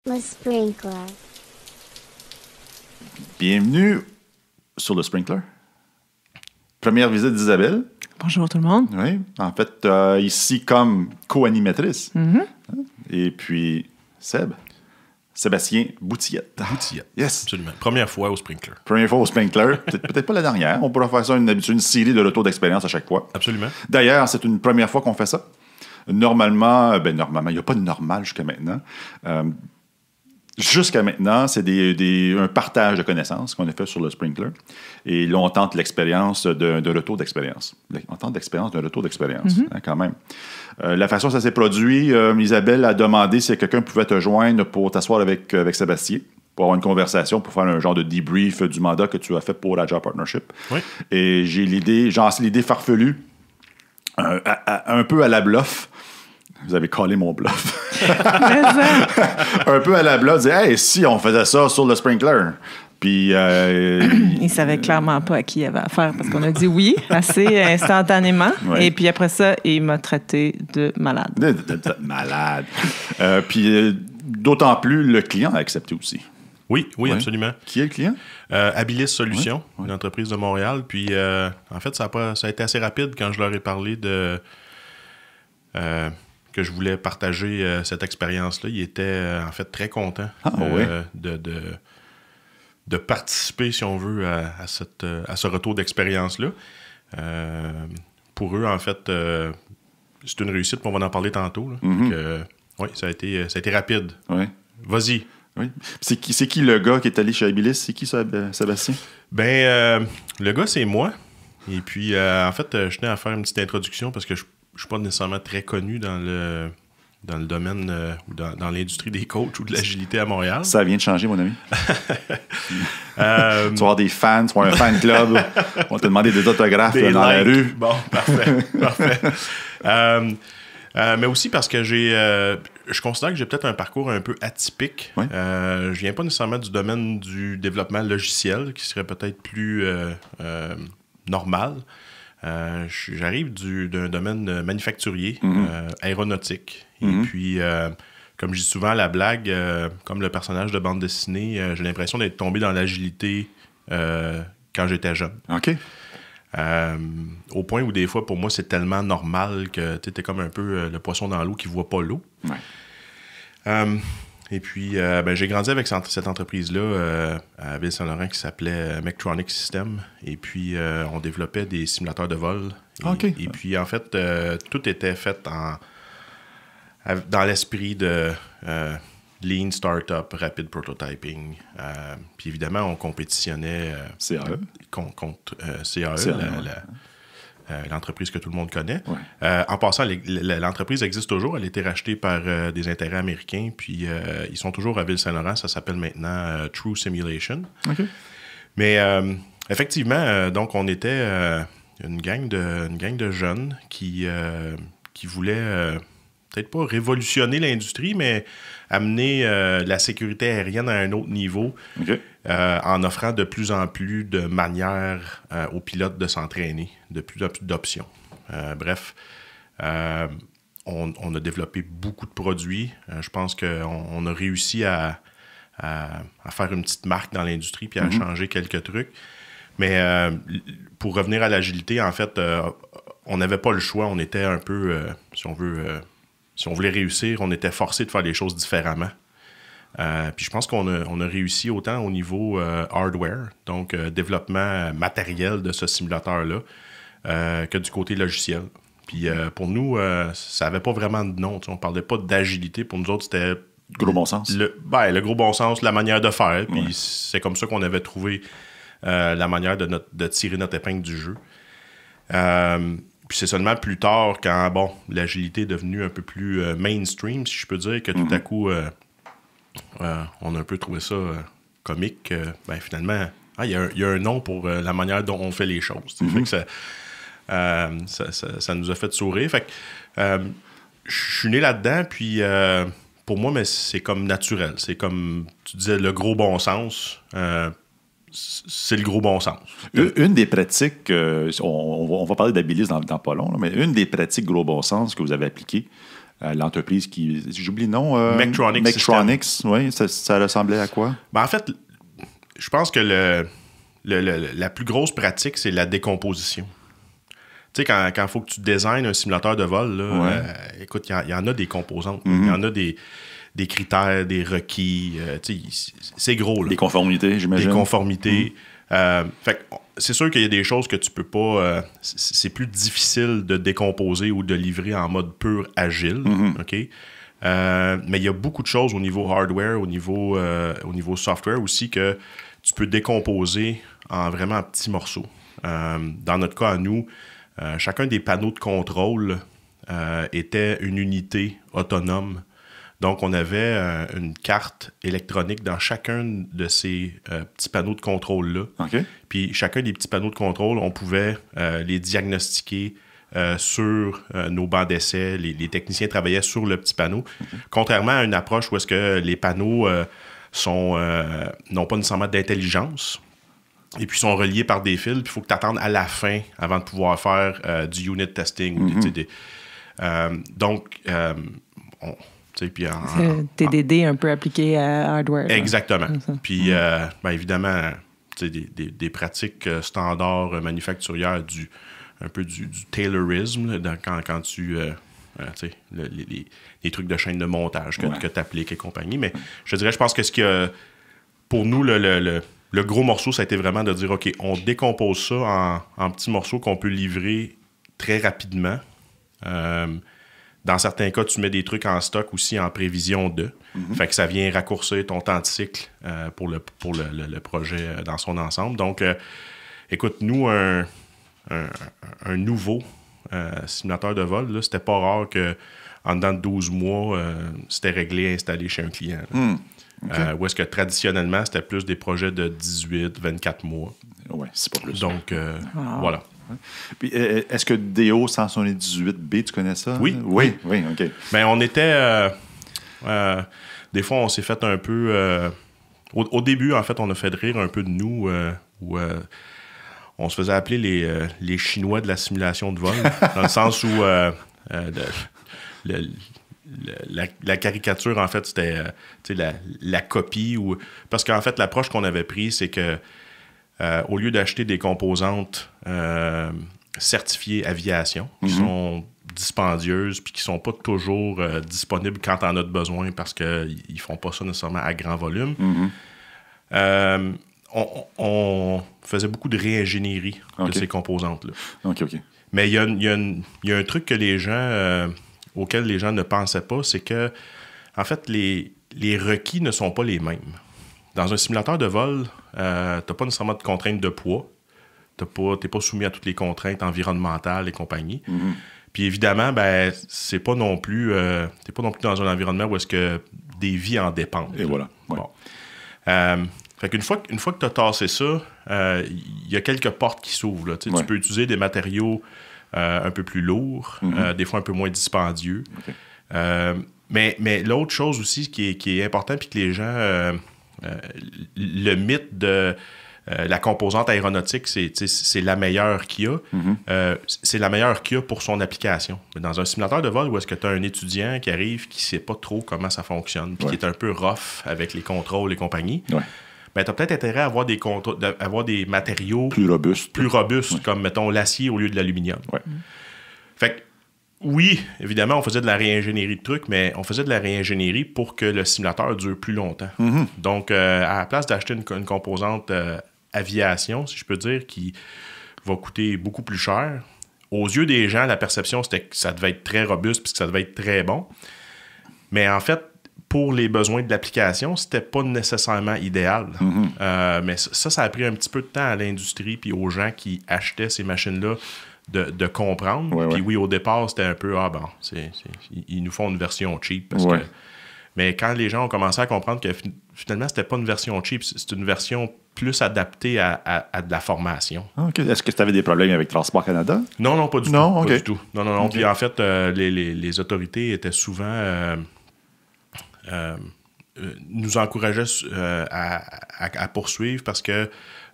Le sprinkler. Bienvenue sur le Sprinkler. Première visite d'Isabelle. Bonjour tout le monde. Oui, en fait, ici comme co-animatrice. Mm-hmm. Et puis, Sébastien Boutillette. Boutillette. Yes. Absolument. Première fois au Sprinkler. Première fois au Sprinkler. Peut-être pas la dernière. On pourra faire ça une série de retours d'expérience à chaque fois. Absolument. D'ailleurs, c'est une première fois qu'on fait ça. Normalement, il n'y a pas de normal jusqu'à maintenant. Jusqu'à maintenant, c'est un partage de connaissances qu'on a fait sur le Sprinkler. Et là, on tente l'expérience d'un retour d'expérience. On tente l'expérience d'un retour d'expérience, quand même. La façon dont ça s'est produit, Isabelle a demandé si quelqu'un pouvait te joindre pour t'asseoir avec Sébastien, pour avoir une conversation, pour faire un genre de debrief du mandat que tu as fait pour Agile Partnership. Oui. Et j'ai l'idée farfelue, un peu à la bluff. Vous avez collé mon bluff. Un peu à la bluff, dire hey, si on faisait ça sur le Sprinkler. Puis. Il savait clairement pas à qui il avait affaire parce qu'on a dit oui assez instantanément. Ouais. Et puis après ça, il m'a traité de malade. de malade. Puis d'autant plus, le client a accepté aussi. Oui, Ouais. absolument. Qui est le client? Abilis Solutions, Ouais. une entreprise de Montréal. Puis, en fait, ça a été assez rapide quand je leur ai parlé que je voulais partager cette expérience-là. Ils étaient, en fait, très contents de participer, si on veut, à ce retour d'expérience-là. Pour eux, en fait, c'est une réussite, puis on va en parler tantôt. Là. Donc, oui, ça a été rapide. Oui. Vas-y. Oui. C'est qui le gars qui est allé chez Abilis? C'est qui ça, Sébastien? Ben, le gars, c'est moi. Et puis, en fait, je tenais à faire une petite introduction parce que je suis pas nécessairement très connu dans le domaine ou dans l'industrie des coachs ou de l'agilité à Montréal. Ça vient de changer, mon ami. Tu vas avoir des fans, tu vas avoir un fan club. On va te demander des autographes Des dans la likes. rue. Bon, parfait. Mais aussi parce que je considère que j'ai peut-être un parcours un peu atypique. Oui. Je viens pas nécessairement du domaine du développement logiciel, qui serait peut-être plus normal. J'arrive d'un domaine manufacturier, aéronautique. Et puis, comme je dis souvent à la blague, comme le personnage de bande dessinée, j'ai l'impression d'être tombé dans l'agilité quand j'étais jeune. OK. Au point où des fois, pour moi, c'est tellement normal que tu es comme un peu le poisson dans l'eau qui voit pas l'eau. Ouais. Et puis, j'ai grandi avec cette entreprise-là à Ville-Saint-Laurent qui s'appelait Mectronic System. Et puis, on développait des simulateurs de vol. Et puis, en fait, tout était fait dans l'esprit de Lean Startup, Rapid Prototyping. Puis, évidemment, on compétitionnait CAE. contre CAE, l'entreprise que tout le monde connaît. Ouais. En passant, l'entreprise existe toujours. Elle a été rachetée par des intérêts américains. Puis, ils sont toujours à Ville-Saint-Laurent. Ça s'appelle maintenant True Simulation. OK. Mais effectivement, donc, on était une gang de jeunes qui voulaient peut-être pas révolutionner l'industrie, mais amener la sécurité aérienne à un autre niveau. OK. En offrant de plus en plus de manières aux pilotes de s'entraîner, de plus en plus d'options. Bref, on a développé beaucoup de produits. Je pense qu'on a réussi à faire une petite marque dans l'industrie puis à changer quelques trucs. Mais pour revenir à l'agilité, en fait, on n'avait pas le choix. On était un peu, si on voulait réussir, on était forcé de faire les choses différemment. Puis je pense qu'on a réussi autant au niveau hardware, donc développement matériel de ce simulateur-là, que du côté logiciel. Puis pour nous, ça n'avait pas vraiment de nom. On ne parlait pas d'agilité. Pour nous autres, c'était... Gros bon sens. Le gros bon sens, la manière de faire. Puis c'est comme ça qu'on avait trouvé la manière de tirer notre épingle du jeu. Puis c'est seulement plus tard, quand l'agilité est devenue un peu plus mainstream, si je peux dire, que tout à coup... on a un peu trouvé ça comique. Finalement, il y a un nom pour la manière dont on fait les choses. Fait que ça nous a fait sourire. Fait que je suis né là-dedans, puis pour moi, mais c'est comme naturel. C'est comme, tu disais, le gros bon sens. C'est le gros bon sens. Une des pratiques, on va parler d'Abilis dans pas long, là, mais une des pratiques gros bon sens que vous avez appliquées, l'entreprise qui... J'oublie le nom. Mechatronics. Oui. Ça ressemblait à quoi? Ben, en fait, je pense que la plus grosse pratique, c'est la décomposition. Tu sais, quand il faut que tu designes un simulateur de vol, là, écoute, il y en a des composantes. Il y en a des critères, des requis. C'est gros. Là. Des conformités, j'imagine. Des conformités. Fait que c'est sûr qu'il y a des choses que tu peux pas... c'est plus difficile de décomposer ou de livrer en mode pur agile. OK? Mais il y a beaucoup de choses au niveau hardware, au niveau software aussi, que tu peux décomposer en vraiment petits morceaux. Dans notre cas, à nous, chacun des panneaux de contrôle était une unité autonome. Donc, on avait une carte électronique dans chacun de ces petits panneaux de contrôle-là. Okay. Puis, chacun des petits panneaux de contrôle, on pouvait les diagnostiquer sur nos bancs d'essai. Les techniciens travaillaient sur le petit panneau. Contrairement à une approche où est-ce que les panneaux n'ont pas nécessairement d'intelligence et puis sont reliés par des fils. Puis, il faut que tu attendes à la fin avant de pouvoir faire du unit testing. Donc, puis TDD un peu appliqué à hardware. Exactement. Puis, évidemment, des pratiques standards manufacturières, un peu du taylorisme, quand tu... les trucs de chaîne de montage que tu appliques et compagnie. Mais je pense que ce qui a... Pour nous, le gros morceau, ça a été vraiment de dire, OK, on décompose ça en petits morceaux qu'on peut livrer très rapidement. Dans certains cas, tu mets des trucs en stock aussi en prévision de. Fait que ça vient raccourcir ton temps de cycle pour le projet dans son ensemble. Donc, écoute, nous, un nouveau simulateur de vol, là, c'était pas rare qu'en dedans de 12 mois, c'était réglé, installé chez un client. Okay. Où est-ce que traditionnellement, c'était plus des projets de 18, 24 mois. Oui, c'est pas plus. Donc, voilà. Puis, est-ce que DO 178B, tu connais ça? Oui. Oui, OK. Bien, on était... des fois, on s'est fait un peu... Au début, en fait, on a fait rire un peu de nous, où on se faisait appeler les Chinois de la simulation de vol, dans le sens où la caricature, en fait, c'était la copie. Parce qu'en fait, l'approche qu'on avait prise, c'est que au lieu d'acheter des composantes certifiées aviation, qui sont dispendieuses puis qui sont pas toujours disponibles quand on en as besoin parce qu'ils font pas ça nécessairement à grand volume, on faisait beaucoup de réingénierie de ces composantes-là. OK. Mais il y a un truc que les gens, auquel les gens ne pensaient pas, c'est que, en fait, les requis ne sont pas les mêmes. Dans un simulateur de vol, tu n'as pas nécessairement de contraintes de poids. Tu n'es pas soumis à toutes les contraintes environnementales et compagnie. Puis évidemment, c'est pas non plus... t'es pas non plus dans un environnement où est-ce que des vies en dépendent. Et voilà. Ouais. Bon. Fait qu'une fois que tu as tassé ça, il y a quelques portes qui s'ouvrent. Là. Tu peux utiliser des matériaux un peu plus lourds, des fois un peu moins dispendieux. Okay. Mais l'autre chose aussi qui est importante, puis que les gens... le mythe de la composante aéronautique, c'est la meilleure qu'il y a. C'est la meilleure qu'il y a pour son application. Mais dans un simulateur de vol, où est-ce que tu as un étudiant qui arrive qui ne sait pas trop comment ça fonctionne, puis qui est un peu rough avec les contrôles et compagnie, tu as peut-être intérêt à avoir des matériaux plus robustes, comme, mettons, l'acier au lieu de l'aluminium. Fait que, oui, évidemment, on faisait de la réingénierie de trucs, mais on faisait de la réingénierie pour que le simulateur dure plus longtemps. Donc, à la place d'acheter une composante aviation, si je peux dire, qui va coûter beaucoup plus cher, aux yeux des gens, la perception, c'était que ça devait être très robuste puis que ça devait être très bon. Mais en fait, pour les besoins de l'application, c'était pas nécessairement idéal. Mais ça a pris un petit peu de temps à l'industrie puis aux gens qui achetaient ces machines-là de comprendre. Puis oui, au départ, c'était un peu, ils nous font une version cheap. Parce que... Mais quand les gens ont commencé à comprendre que finalement, c'était pas une version cheap, c'est une version plus adaptée à de la formation. Okay. Est-ce que tu avais des problèmes avec Transport Canada? Non, pas du tout. Okay. Pas du tout. Non. Puis en fait, les autorités étaient souvent... nous encourageaient à poursuivre parce que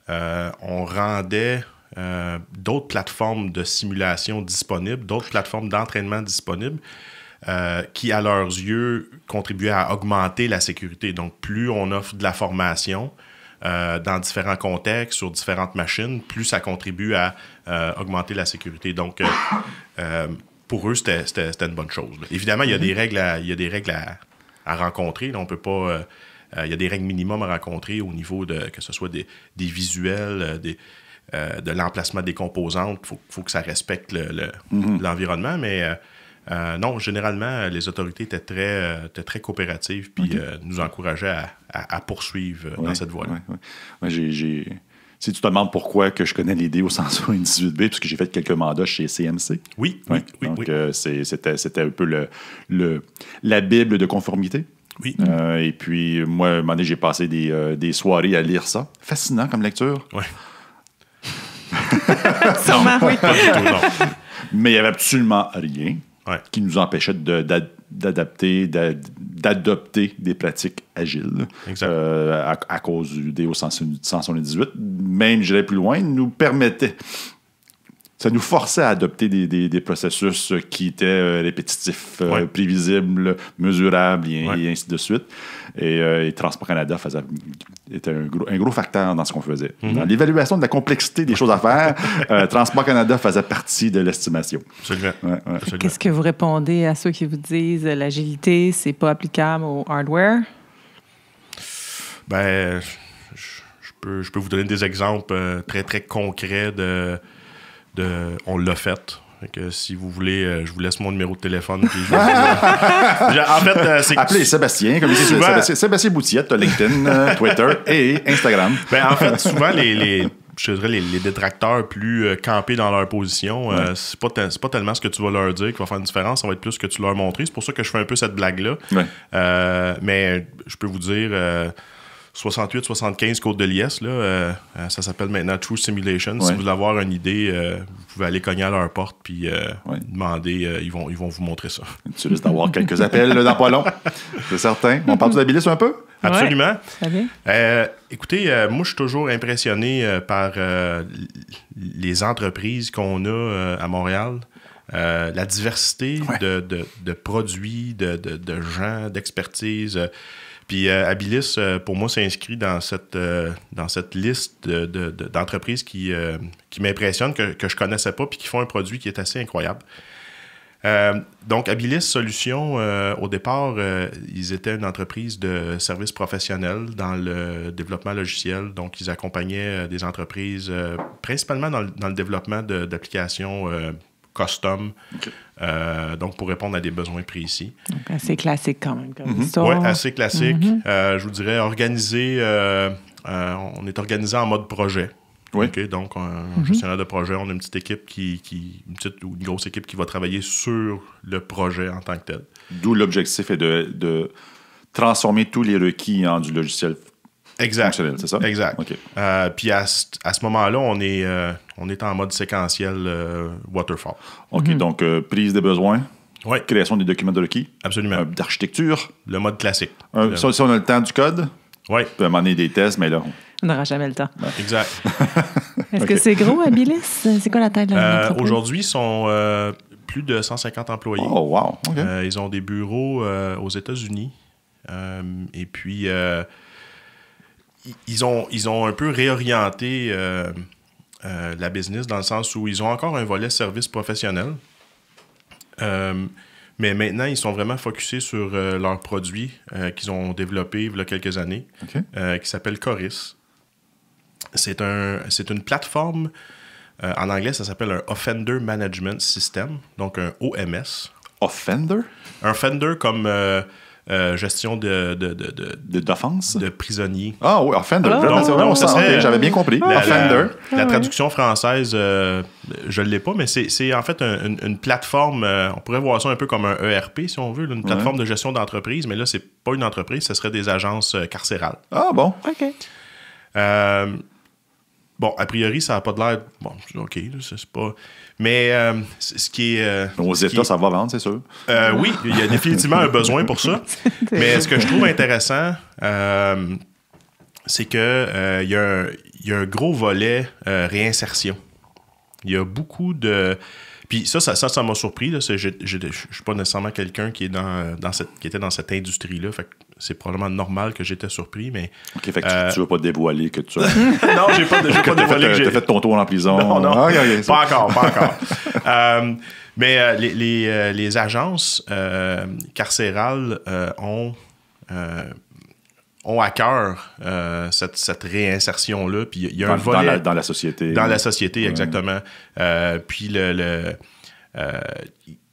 on rendait... d'autres plateformes de simulation disponibles, d'autres plateformes d'entraînement disponibles qui, à leurs yeux, contribuaient à augmenter la sécurité. Donc, plus on offre de la formation dans différents contextes, sur différentes machines, plus ça contribue à augmenter la sécurité. Donc, pour eux, c'était une bonne chose. Là. Évidemment, il y a des règles à rencontrer. Là, on peut pas... il y a des règles minimum à rencontrer au niveau de que ce soit des visuels, de l'emplacement des composantes. Faut que ça respecte l'environnement, mais non, généralement, les autorités étaient très coopératives puis nous encourageaient à poursuivre dans cette voie-là. Si tu te demandes pourquoi que je connais les DO 178B, parce que j'ai fait quelques mandats chez CMC. Oui. Donc, c'était un peu la Bible de conformité. Oui. Et puis, moi, à un moment donné, j'ai passé des soirées à lire ça. Fascinant comme lecture. Oui. Sûrement, oui. Pas du tout, non. Mais il n'y avait absolument rien qui nous empêchait d'adopter des pratiques agiles. Exact. À cause du DO 178. Même, j'irais plus loin, nous permettait... Ça nous forçait à adopter des processus qui étaient répétitifs, prévisibles, mesurables et ainsi de suite. Et Transport Canada était un gros facteur dans ce qu'on faisait. Dans l'évaluation de la complexité des choses à faire, Transport Canada faisait partie de l'estimation. Absolument. Absolument. Qu'est-ce que vous répondez à ceux qui vous disent l'agilité, c'est pas applicable au hardware? Ben, je peux vous donner des exemples très, très concrets on l'a fait. Que si vous voulez, je vous laisse mon numéro de téléphone. Puis en fait, c'est appelez Sébastien, comme souvent... Sébastien Boutiette, LinkedIn, Twitter et Instagram. Ben, en fait, souvent, je dirais les détracteurs plus campés dans leur position, c'est pas tellement ce que tu vas leur dire qui va faire une différence, ça va être plus ce que tu leur montres. C'est pour ça que je fais un peu cette blague-là. Mais je peux vous dire... 68-75 Côte de Liesse, là, ça s'appelle maintenant True Simulation. Si vous voulez avoir une idée, vous pouvez aller cogner à leur porte puis demander, ils vont vous montrer ça. Tu risques d'avoir quelques appels là, dans pas long, c'est certain. On parle d'Habilis un peu? Absolument. Ouais, bien. Écoutez, moi, je suis toujours impressionné par les entreprises qu'on a à Montréal. La diversité de produits, de gens, d'expertise. Puis Habilis, pour moi, s'inscrit dans cette liste d'entreprises qui m'impressionnent, que je connaissais pas, puis qui font un produit qui est assez incroyable. Donc, Habilis Solutions, au départ, ils étaient une entreprise de services professionnels dans le développement logiciel. Donc, ils accompagnaient des entreprises, principalement dans le développement d'applications custom, donc pour répondre à des besoins précis. Donc, assez classique quand même comme histoire. Oui, assez classique. Je vous dirais organisé, on est organisé en mode projet. Oui. Okay? Donc, un gestionnaire de projet, on a une petite équipe une petite ou une grosse équipe qui va travailler sur le projet en tant que tel. D'où l'objectif est de transformer tous les requis en du logiciel fonctionnel, c'est ça? Exact. Okay. Puis à ce moment-là, on est en mode séquentiel waterfall. OK, donc prise des besoins, création des documents de requis. Absolument. D'architecture. Le mode classique. Si on a le temps du code, oui. On peut demander des tests, mais là... On n'aura jamais le temps. Ouais. Exact. Est-ce que c'est gros, Habilis? C'est quoi la taille de l'entreprise? Aujourd'hui, ils sont plus de 150 employés. Oh, wow. OK. Ils ont des bureaux aux États-Unis. Et puis... Ils ont un peu réorienté la business dans le sens où ils ont encore un volet service professionnel. Mais maintenant, ils sont vraiment focusés sur leurs produits qu'ils ont développés il y a quelques années, qui s'appelle Coris. C'est une plateforme, en anglais, ça s'appelle un Offender Management System, donc un OMS. Offender? Un offender comme... gestion d'offense? De prisonniers. Ah oui, Offender. Donc, ça serait, j'avais bien compris. Offender. La traduction française, je ne l'ai pas, mais c'est en fait une plateforme, on pourrait voir ça un peu comme un ERP, si on veut, une plateforme de gestion d'entreprise, mais là, c'est pas une entreprise, ce serait des agences carcérales. Ah bon? OK. Bon, a priori, ça n'a pas de l'air... Bon, OK, c'est pas... Mais ce qui est... Aux États, ça va vendre, c'est sûr. Oui, il y a définitivement un besoin pour ça. Mais ce que je trouve intéressant, c'est que il y a un gros volet réinsertion. Il y a beaucoup de... Puis ça m'a surpris. Là. Je ne suis pas nécessairement quelqu'un qui était dans cette industrie-là. Fait que c'est probablement normal que j'étais surpris, mais... OK, fait que tu ne veux pas dévoiler que tu as... Non, j'ai pas dévoilé que j'ai... Tu as fait ton tour en prison. Non. Ah, pas encore. Mais les agences carcérales ont à cœur cette réinsertion-là. Puis il y a un volet... Dans la société. Dans la société, exactement. Puis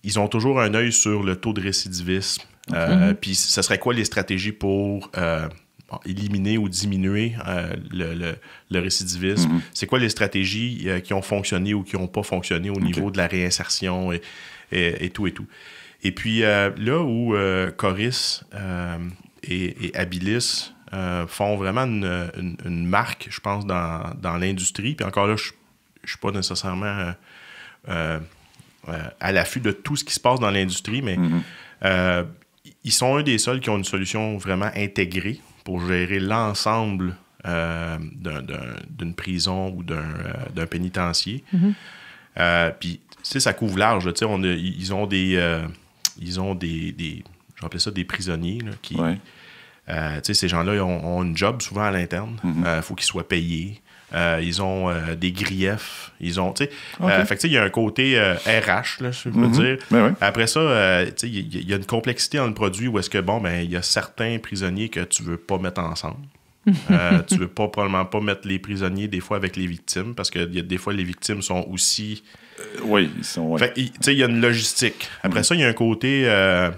ils ont toujours un œil sur le taux de récidivisme. Puis ce serait quoi les stratégies pour éliminer ou diminuer le récidivisme? C'est quoi les stratégies qui ont fonctionné ou qui n'ont pas fonctionné au niveau de la réinsertion et tout et tout. Et puis là où Coris et Abilis font vraiment une marque, je pense, dans l'industrie. Puis encore là, je ne suis pas nécessairement à l'affût de tout ce qui se passe dans l'industrie, mais ils sont un des seuls qui ont une solution vraiment intégrée pour gérer l'ensemble d'une prison ou d'un pénitencier. Puis, tu sais, ça couvre large. Tu sais, ils ont des j'appelle ça des prisonniers là, qui... Ouais. Tu sais, ces gens-là ont une job souvent à l'interne. Faut qu'ils soient payés. Ils ont des griefs. Ils ont, tu sais... fait que, tu sais, il y a un côté RH, là, je peux dire. Ouais. Après ça, tu sais, il y a une complexité dans le produit où est-ce que, bon, ben, il y a certains prisonniers que tu veux pas mettre ensemble. Tu veux probablement pas mettre les prisonniers des fois avec les victimes parce que des fois les victimes sont aussi... Oui, ils sont... Ouais. Fait tu sais, il y a une logistique. Après ça, il y a un côté...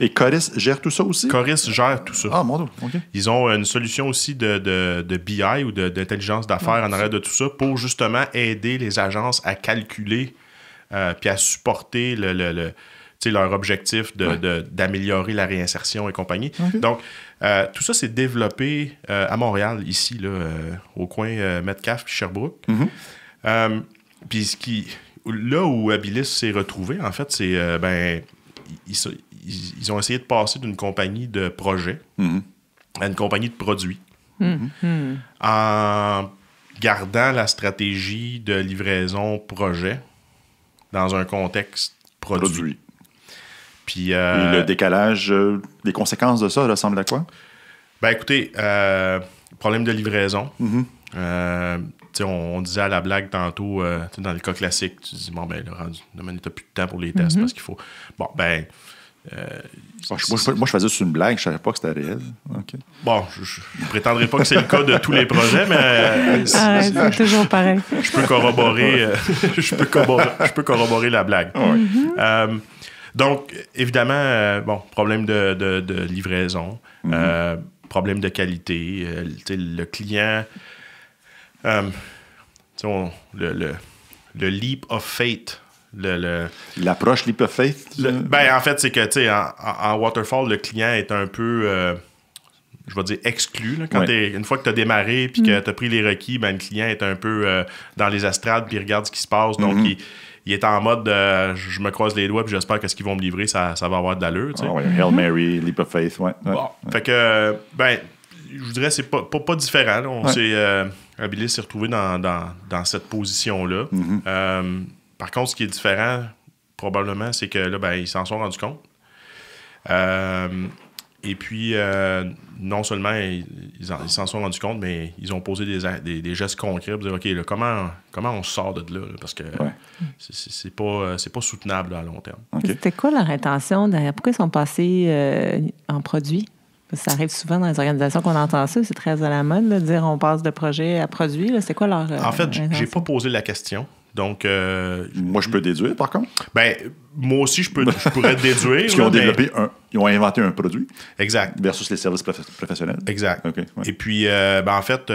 Et Coris gère tout ça aussi? Coris gère tout ça. Ah, mon Dieu, OK. Ils ont une solution aussi de BI ou d'intelligence d'affaires en arrière de tout ça pour justement aider les agences à calculer puis à supporter leur objectif d'améliorer la réinsertion et compagnie. Okay. Donc, tout ça, c'est développé à Montréal, ici, là, au coin Metcalfe puis Sherbrooke. Puis là où Abilis s'est retrouvé, en fait, c'est ils ont essayé de passer d'une compagnie de projet à une compagnie de produits en gardant la stratégie de livraison projet dans un contexte produit. Puis, et le décalage, les conséquences de ça ressemblent à quoi? Ben écoutez, problème de livraison. On disait à la blague tantôt, dans le cas classique, tu dis, bon, ben, là, t'as plus de temps pour les tests parce qu'il faut... Bon, ben... moi, je faisais sur une blague, je savais pas que c'était réel. Okay. Bon, je ne prétendrai pas que c'est le cas de tous les projets, mais... c'est toujours pareil. Je peux corroborer, je peux corroborer la blague. Donc, évidemment, problème de livraison, problème de qualité, le client... le leap of faith. L'approche leap of faith? En fait, c'est que, tu sais, en waterfall, le client est un peu, je vais dire, exclu. Là, une fois que tu as démarré et que tu as pris les requis, le client est un peu dans les estrades puis il regarde ce qui se passe. Donc, il est en mode je me croise les doigts puis j'espère que ce qu'ils vont me livrer, ça va avoir de l'allure. Hail Mary, leap of faith. Fait que, je vous dirais, c'est pas différent. Abilis s'est retrouvé dans cette position-là. Par contre, ce qui est différent, probablement, c'est que là, ils s'en sont rendus compte. Et puis, non seulement ils s'en sont rendus compte, mais ils ont posé des gestes concrets pour dire, OK, là, comment on sort de là? Parce que c'est pas soutenable là, à long terme. Okay. C'était quoi leur intention derrière? Pourquoi ils sont passés en produit? Parce que ça arrive souvent dans les organisations qu'on entend ça. C'est très à la mode, là, de dire on passe de projet à produit. Là. C'est quoi leur En fait, j'ai pas posé la question. Donc, moi, je peux déduire, par contre. Moi aussi, je pourrais déduire. Parce qu'ils ont ils ont inventé un produit. Exact. Versus les services professionnels. Exact. Okay, Et puis, en fait,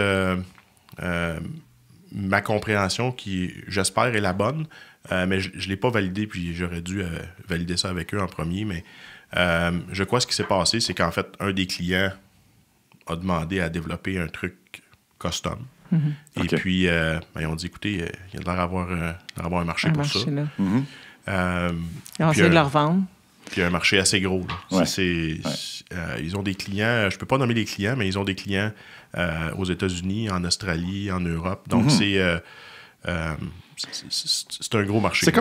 ma compréhension, qui, j'espère, est la bonne, mais je ne l'ai pas validée, puis j'aurais dû valider ça avec eux en premier, mais je crois que ce qui s'est passé, c'est qu'en fait, un des clients a demandé à développer un truc custom. Et puis, ils ont dit, écoutez, il y a l'air d'avoir un marché pour ça. Ils ont essayé de leur vendre. Puis un marché assez gros. Ils ont des clients, je ne peux pas nommer les clients, mais ils ont des clients aux États-Unis, en Australie, en Europe. Donc, c'est un gros marché. C'est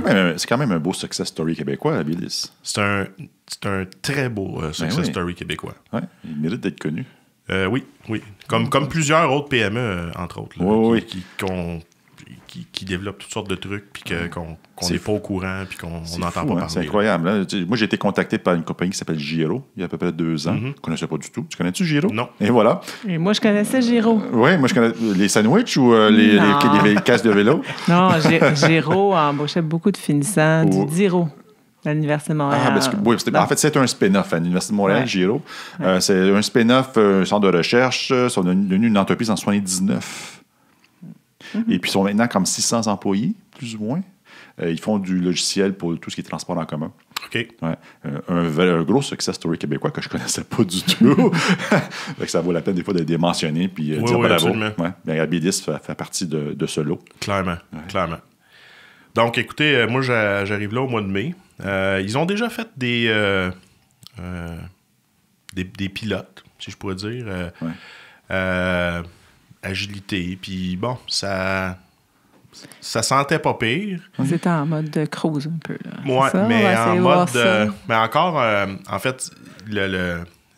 quand même un beau success story québécois, Abilis. C'est un très beau success story québécois. Ouais, il mérite d'être connu. Oui. Comme plusieurs autres PME, entre autres, là, qui développent toutes sortes de trucs, puis qu'on n'est pas au courant, puis qu'on n'entend pas parler. C'est incroyable. Là. Moi, j'ai été contacté par une compagnie qui s'appelle Giro, il y a à peu près 2 ans. Je ne connaissais pas du tout. Tu connais-tu Giro? Non. Et voilà. Et moi, je connaissais Giro. Oui, moi, je connais les sandwichs ou les casques de vélo? Non, Giro embauchait beaucoup de finissants du DIRO à l'Université de Montréal. En fait, c'est un spin-off à l'Université de Montréal, Giro. C'est un spin-off, un centre de recherche. Ils sont devenus une entreprise en 1979. Et puis, ils sont maintenant comme 600 employés, plus ou moins. Ils font du logiciel pour tout ce qui est transport en commun. OK. Ouais. Un gros success story québécois que je ne connaissais pas du tout. Ça vaut la peine des fois de les mentionner puis dire bravo. Absolument. Ouais. Bien, Abilis fait partie de ce lot. Clairement. Donc, écoutez, moi, j'arrive là au mois de mai. Ils ont déjà fait des pilotes, si je pourrais dire. Agilité. Puis bon, ça sentait pas pire. C'était en mode de cruise un peu. Oui, mais en mode... mais encore, en fait,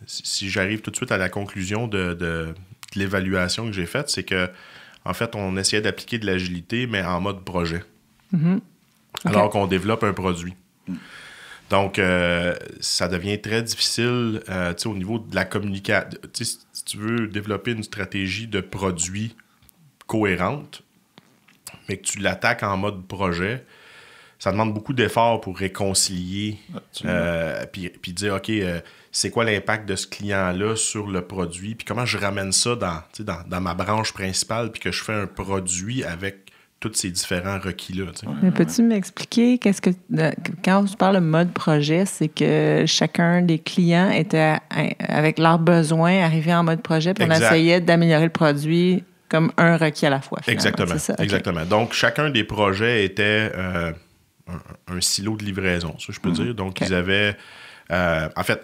si j'arrive tout de suite à la conclusion de l'évaluation que j'ai faite, c'est que en fait, on essayait d'appliquer de l'agilité, mais en mode projet. Mm-hmm. Alors qu'on développe un produit. Donc, ça devient très difficile au niveau de la communication. Si tu veux développer une stratégie de produit cohérente, mais que tu l'attaques en mode projet, ça demande beaucoup d'efforts pour réconcilier puis dire, OK, c'est quoi l'impact de ce client-là sur le produit, puis comment je ramène ça dans ma branche principale, puis que je fais un produit avec tous ces différents requis-là. Mais peux-tu m'expliquer quand tu parles de mode projet, c'est que chacun des clients était avec leurs besoins arrivé en mode projet, puis on essayait d'améliorer le produit comme un requis à la fois. Exactement. C'est ça? Okay. Exactement. Donc, chacun des projets était un silo de livraison, ça je peux dire. Donc, ils avaient... en fait,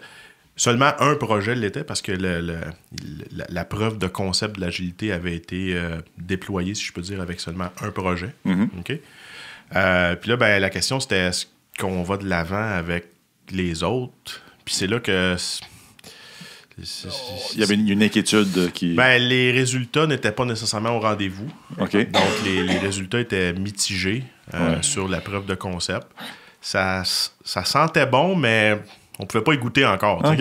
seulement un projet l'était parce que la preuve de concept de l'agilité avait été déployée, si je peux dire, avec seulement un projet. OK? Puis là, la question, c'était est-ce qu'on va de l'avant avec les autres? Puis c'est là que... Il y avait une inquiétude qui... les résultats n'étaient pas nécessairement au rendez-vous. Okay. Donc, les résultats étaient mitigés sur la preuve de concept. Ça sentait bon, mais... on ne pouvait pas y goûter encore. OK,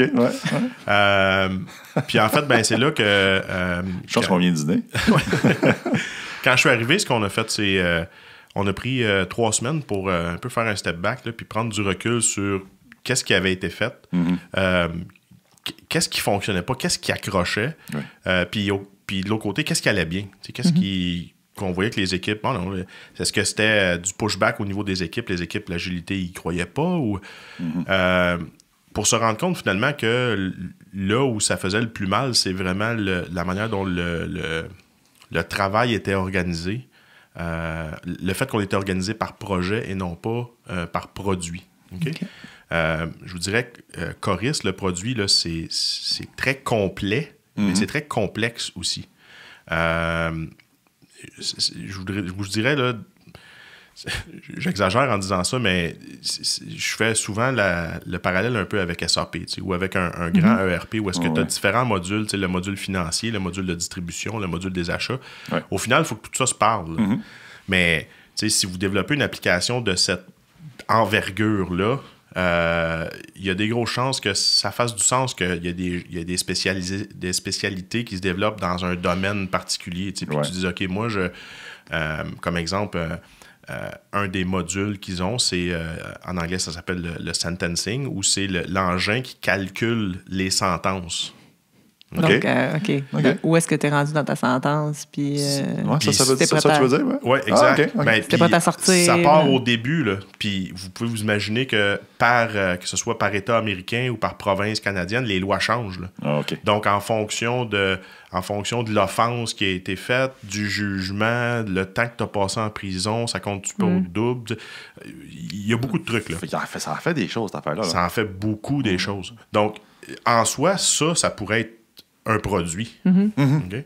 puis en fait, c'est là que... je pense qu'on vient dîner. Quand je suis arrivé, ce qu'on a fait, c'est... on a pris 3 semaines pour un peu faire un step back, là, puis prendre du recul sur qu'est-ce qui avait été fait, qu'est-ce qui fonctionnait pas, qu'est-ce qui accrochait, puis de l'autre côté, qu'est-ce qui allait bien. Qu'est-ce qu'on voyait que les équipes... est-ce que c'était du pushback au niveau des équipes? Les équipes, l'agilité, ils croyaient pas? Ou... pour se rendre compte finalement que là où ça faisait le plus mal, c'est vraiment la manière dont le travail était organisé. Le fait qu'on était organisé par projet et non pas par produit. Okay? Je vous dirais que Coris, le produit, là, c'est très complet, mais c'est très complexe aussi. Je vous dirais, là, j'exagère en disant ça, mais je fais souvent le parallèle un peu avec SAP, ou avec un grand ERP où est-ce que tu as différents modules, le module financier, le module de distribution, le module des achats. Ouais. Au final, il faut que tout ça se parle. Mais si vous développez une application de cette envergure-là, il y a des grosses chances que ça fasse du sens, qu'il y a des spécialités qui se développent dans un domaine particulier. Puis tu dis, OK, moi, comme exemple... un des modules qu'ils ont, c'est, en anglais, ça s'appelle le sentencing, où c'est l'engin qui calcule les sentences. Okay. Donc, où est-ce que tu es rendu dans ta sentence? Puis, ça veut dire ça, tu veux dire? Oui, exact. T'es prêt à sortir. Ça part au début, là. Puis vous pouvez vous imaginer que que ce soit par État américain ou par province canadienne, les lois changent. Là. Donc, en fonction de l'offense qui a été faite, du jugement, le temps que tu as passé en prison, ça compte-tu pas au double? Il y a beaucoup de trucs. Là. Ça en fait des choses, cette affaire-là. Ça en fait beaucoup des choses. Donc, en soi, ça pourrait être un produit. Okay?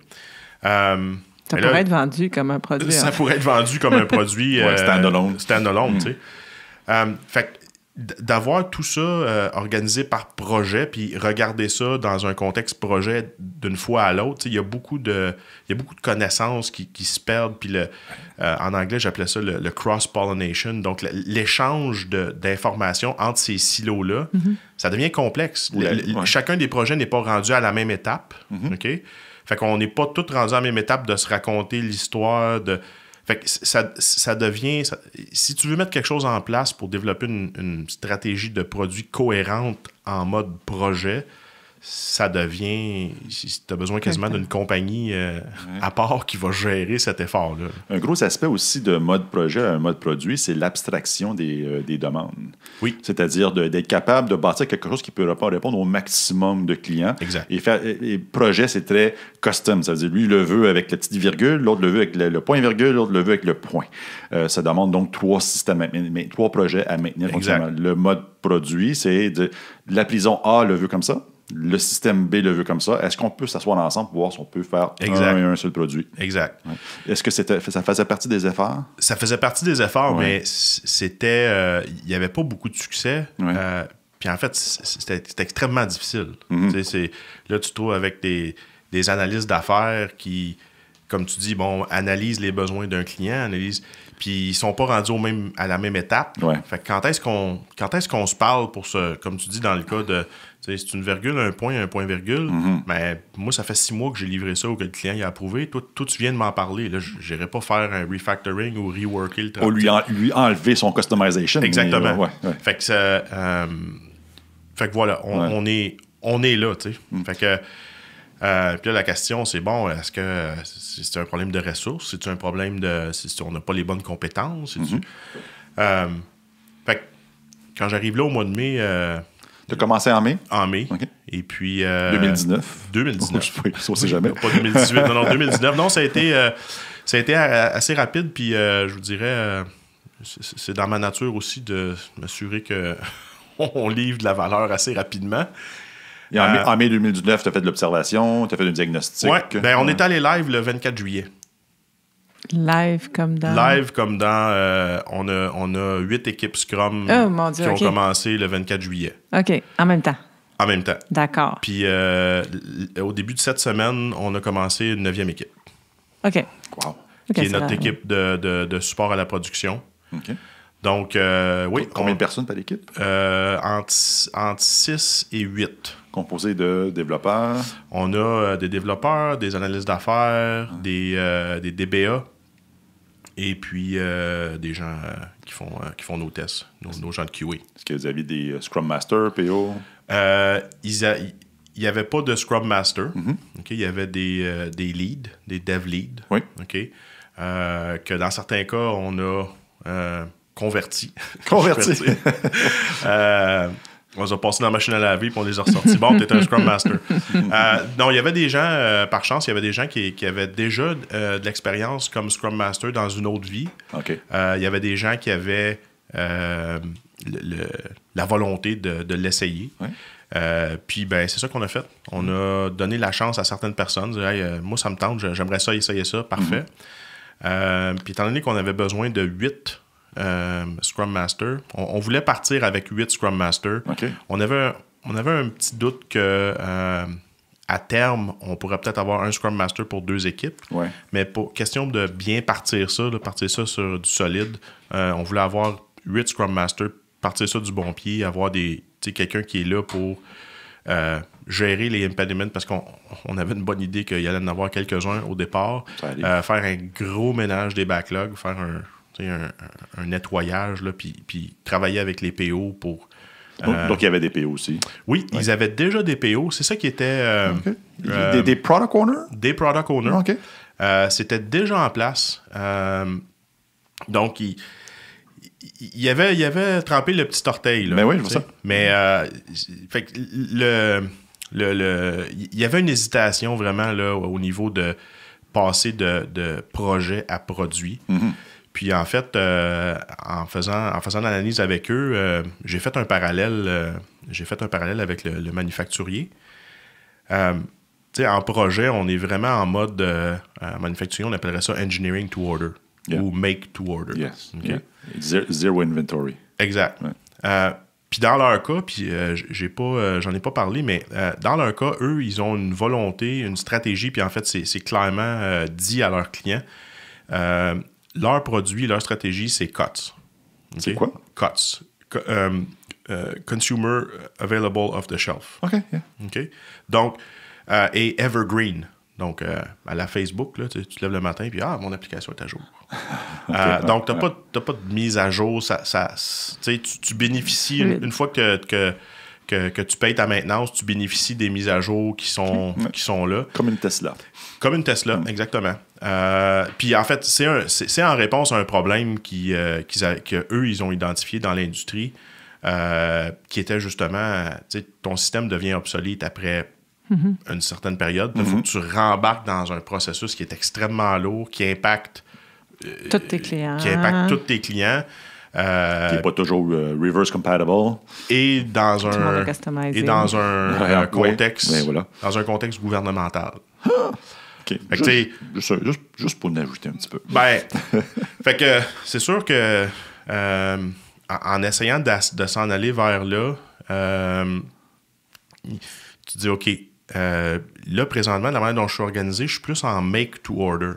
Ça pourrait être vendu comme un produit. Ça pourrait être vendu comme un produit standalone. Standalone, tu sais. Fait que d'avoir tout ça organisé par projet, puis regarder ça dans un contexte projet d'une fois à l'autre, il y a beaucoup de connaissances qui se perdent, puis en anglais, j'appelais ça le cross-pollination, donc l'échange d'informations entre ces silos-là, ça devient complexe. Chacun des projets n'est pas rendu à la même étape, OK? Fait qu'on n'est pas tous rendus à la même étape de se raconter l'histoire de... Fait que ça devient... si tu veux mettre quelque chose en place pour développer une stratégie de produit cohérente en mode projet, ça devient... Tu as besoin quasiment d'une compagnie à part qui va gérer cet effort-là. Un gros aspect aussi de mode projet à un mode produit, c'est l'abstraction des demandes. Oui. C'est-à-dire d'être capable de bâtir quelque chose qui peut répondre au maximum de clients. Exact. Et projet, c'est très custom. Ça veut dire, lui, il le veut avec la petite virgule, l'autre le veut avec le point-virgule, l'autre le veut avec le point. Ça demande donc 3 systèmes, trois projets à maintenir continuellement. Le mode produit, c'est de la prison A le veut comme ça. Le système B le veut comme ça. Est-ce qu'on peut s'asseoir ensemble pour voir si on peut faire un seul produit? Exact. Ouais. Est-ce que ça faisait partie des efforts? Ça faisait partie des efforts, mais c'était... il n'y avait pas beaucoup de succès. Ouais. Puis en fait, c'était extrêmement difficile. Là, tu te trouves avec des analystes d'affaires qui, comme tu dis, analysent les besoins d'un client, puis ils sont pas rendus à la même étape. Ouais. Fait que quand est-ce qu'on se parle pour ce, comme tu dis dans le cas de, c'est une virgule, un point-virgule, mais moi, ça fait 6 mois que j'ai livré ça ou que le client il a approuvé. Toi, tu viens de m'en parler. Là, je n'irai pas faire un refactoring ou reworker le travail. Ou lui enlever son customization. Exactement. Ouais. Fait que voilà, on est là, tu sais. Fait que puis là, la question, c'est est-ce que c'est un problème de ressources? C'est-tu un problème si on n'a pas les bonnes compétences? Fait que quand j'arrive là au mois de mai... tu as commencé en mai? En mai. Okay. Et puis... 2019? 2019. On ne sait jamais. Pas 2018, non, 2019. Non, ça a été assez rapide, puis je vous dirais, c'est dans ma nature aussi de m'assurer qu'on livre de la valeur assez rapidement. Et en mai 2019, tu as fait de l'observation, tu as fait un diagnostic. Oui, on est allé live le 24 juillet. Live comme dans... On a 8 équipes Scrum qui ont commencé le 24 juillet. OK, en même temps. En même temps. D'accord. Puis au début de cette semaine, on a commencé une 9e équipe. OK. Wow. Qui est notre équipe de support à la production. OK. Donc, oui. Combien de personnes par équipe? Entre 6 et 8. Composé de développeurs? On a des développeurs, des analystes d'affaires, des DBA, et puis des gens qui font nos tests, nos gens de QA. Est-ce que vous avez des Scrum Master, PO? Il n'y avait pas de Scrum Master. Okay? Il y avait des leads, des dev leads. Oui. Okay? Que dans certains cas, on a converti. On les a passés dans la machine à laver puis on les a ressortis. Bon, t'es un Scrum Master. Non, il y avait des gens, par chance, il y avait des gens qui avaient déjà de l'expérience comme Scrum Master dans une autre vie. OK. Il y avait des gens qui avaient la volonté de l'essayer. Oui. Puis, c'est ça qu'on a fait. On a donné la chance à certaines personnes. Hey, moi, ça me tente, j'aimerais ça essayer ça. Parfait. Puis, étant donné qu'on avait besoin de 8 Scrum Master. On voulait partir avec 8 Scrum Master. Okay. On avait un petit doute que à terme, on pourrait peut-être avoir un Scrum Master pour 2 équipes. Ouais. Mais pour question de bien partir ça sur du solide, on voulait avoir 8 Scrum Master, partir ça du bon pied, avoir quelqu'un qui est là pour gérer les impediments parce qu'on avait une bonne idée qu'il y allait en avoir quelques-uns au départ. Faire un gros ménage des backlogs, faire un nettoyage, là, puis travailler avec les PO pour... Donc, il y avait des PO aussi. Oui, ils avaient déjà des PO. C'est ça qui était... Des product owners? Des product owners. OK. C'était déjà en place. Donc, il y avait trempé le petit orteil. Là, mais oui, je vois ça. Mais fait que il y avait une hésitation vraiment là, au niveau de passer de projet à produit. Puis en fait, en faisant l'analyse avec eux, j'ai fait un parallèle avec le manufacturier. en projet, on est vraiment en mode manufacturier, on appellerait ça engineering to order ou make to order. Yes. Okay? Yeah. Zero inventory. Exact. Ouais. Puis dans leur cas, puis j'en ai pas parlé, mais dans leur cas, eux, ils ont une volonté, une stratégie, puis en fait, c'est clairement dit à leurs clients. Leur produit, leur stratégie, c'est CUTS. Okay? C'est quoi? CUTS. Consumer Available Off the Shelf. OK, yeah. OK? Donc, et Evergreen. Donc, à la Facebook, là, tu te lèves le matin et mon application est à jour. Donc, tu n'as pas de mise à jour. Tu bénéficies, une fois que tu payes ta maintenance, tu bénéficies des mises à jour qui sont là. Comme une Tesla. Comme une Tesla, exactement. Puis, en fait, c'est en réponse à un problème qu'eux, ils ont identifié dans l'industrie, qui était justement, ton système devient obsolète après une certaine période. Il faut que tu rembarques dans un processus qui est extrêmement lourd, qui impacte tous tes clients. Qui impacte tous tes clients. Qui n'est pas toujours reverse compatible. Et dans un contexte, voilà. Dans un contexte gouvernemental. OK. Juste pour l'ajouter un petit peu. Fait que c'est sûr que en essayant de s'en aller vers là, tu dis, OK, là, présentement, de la manière dont je suis organisé, je suis plus en make to order.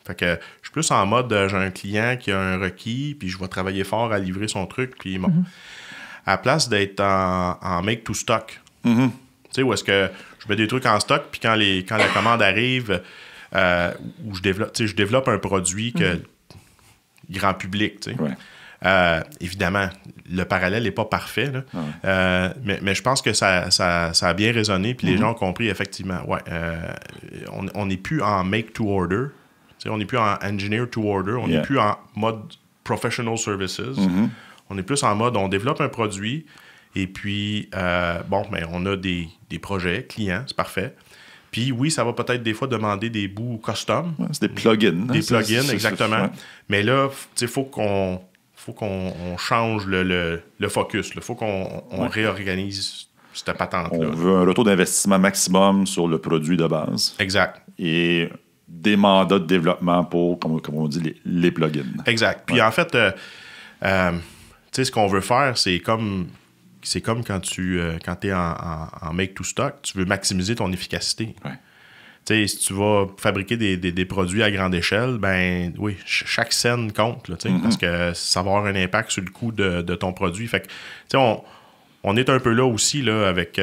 Fait que je suis plus en mode, j'ai un client qui a un requis, puis je vais travailler fort à livrer son truc, puis bon. À la place d'être en make to stock. Tu sais, où est-ce que je mets des trucs en stock, puis quand la commande arrive, où je développe un produit que grand public, tu sais. Ouais. Évidemment, le parallèle n'est pas parfait, là. Mais je pense que ça a bien résonné, puis les gens ont compris, effectivement, on n'est plus en make to order, on n'est plus en engineer to order, on n'est plus en mode professional services, on est plus en mode, on développe un produit, et puis, on a des projets clients, c'est parfait. Puis oui, ça va peut-être des fois demander des bouts custom. C'est des plugins. Des plugins, exactement. Mais là, il faut qu'on change le focus. Il faut qu'on réorganise cette patente-là. On veut un retour d'investissement maximum sur le produit de base. Exact. Et des mandats de développement pour, comme on dit, les plugins. Exact. Puis en fait, ce qu'on veut faire, c'est comme quand tu es en make to stock, tu veux maximiser ton efficacité. Ouais. Si tu vas fabriquer des produits à grande échelle, ben oui, chaque scène compte, là, parce que ça va avoir un impact sur le coût de ton produit. Fait que, on est un peu là aussi, là, avec...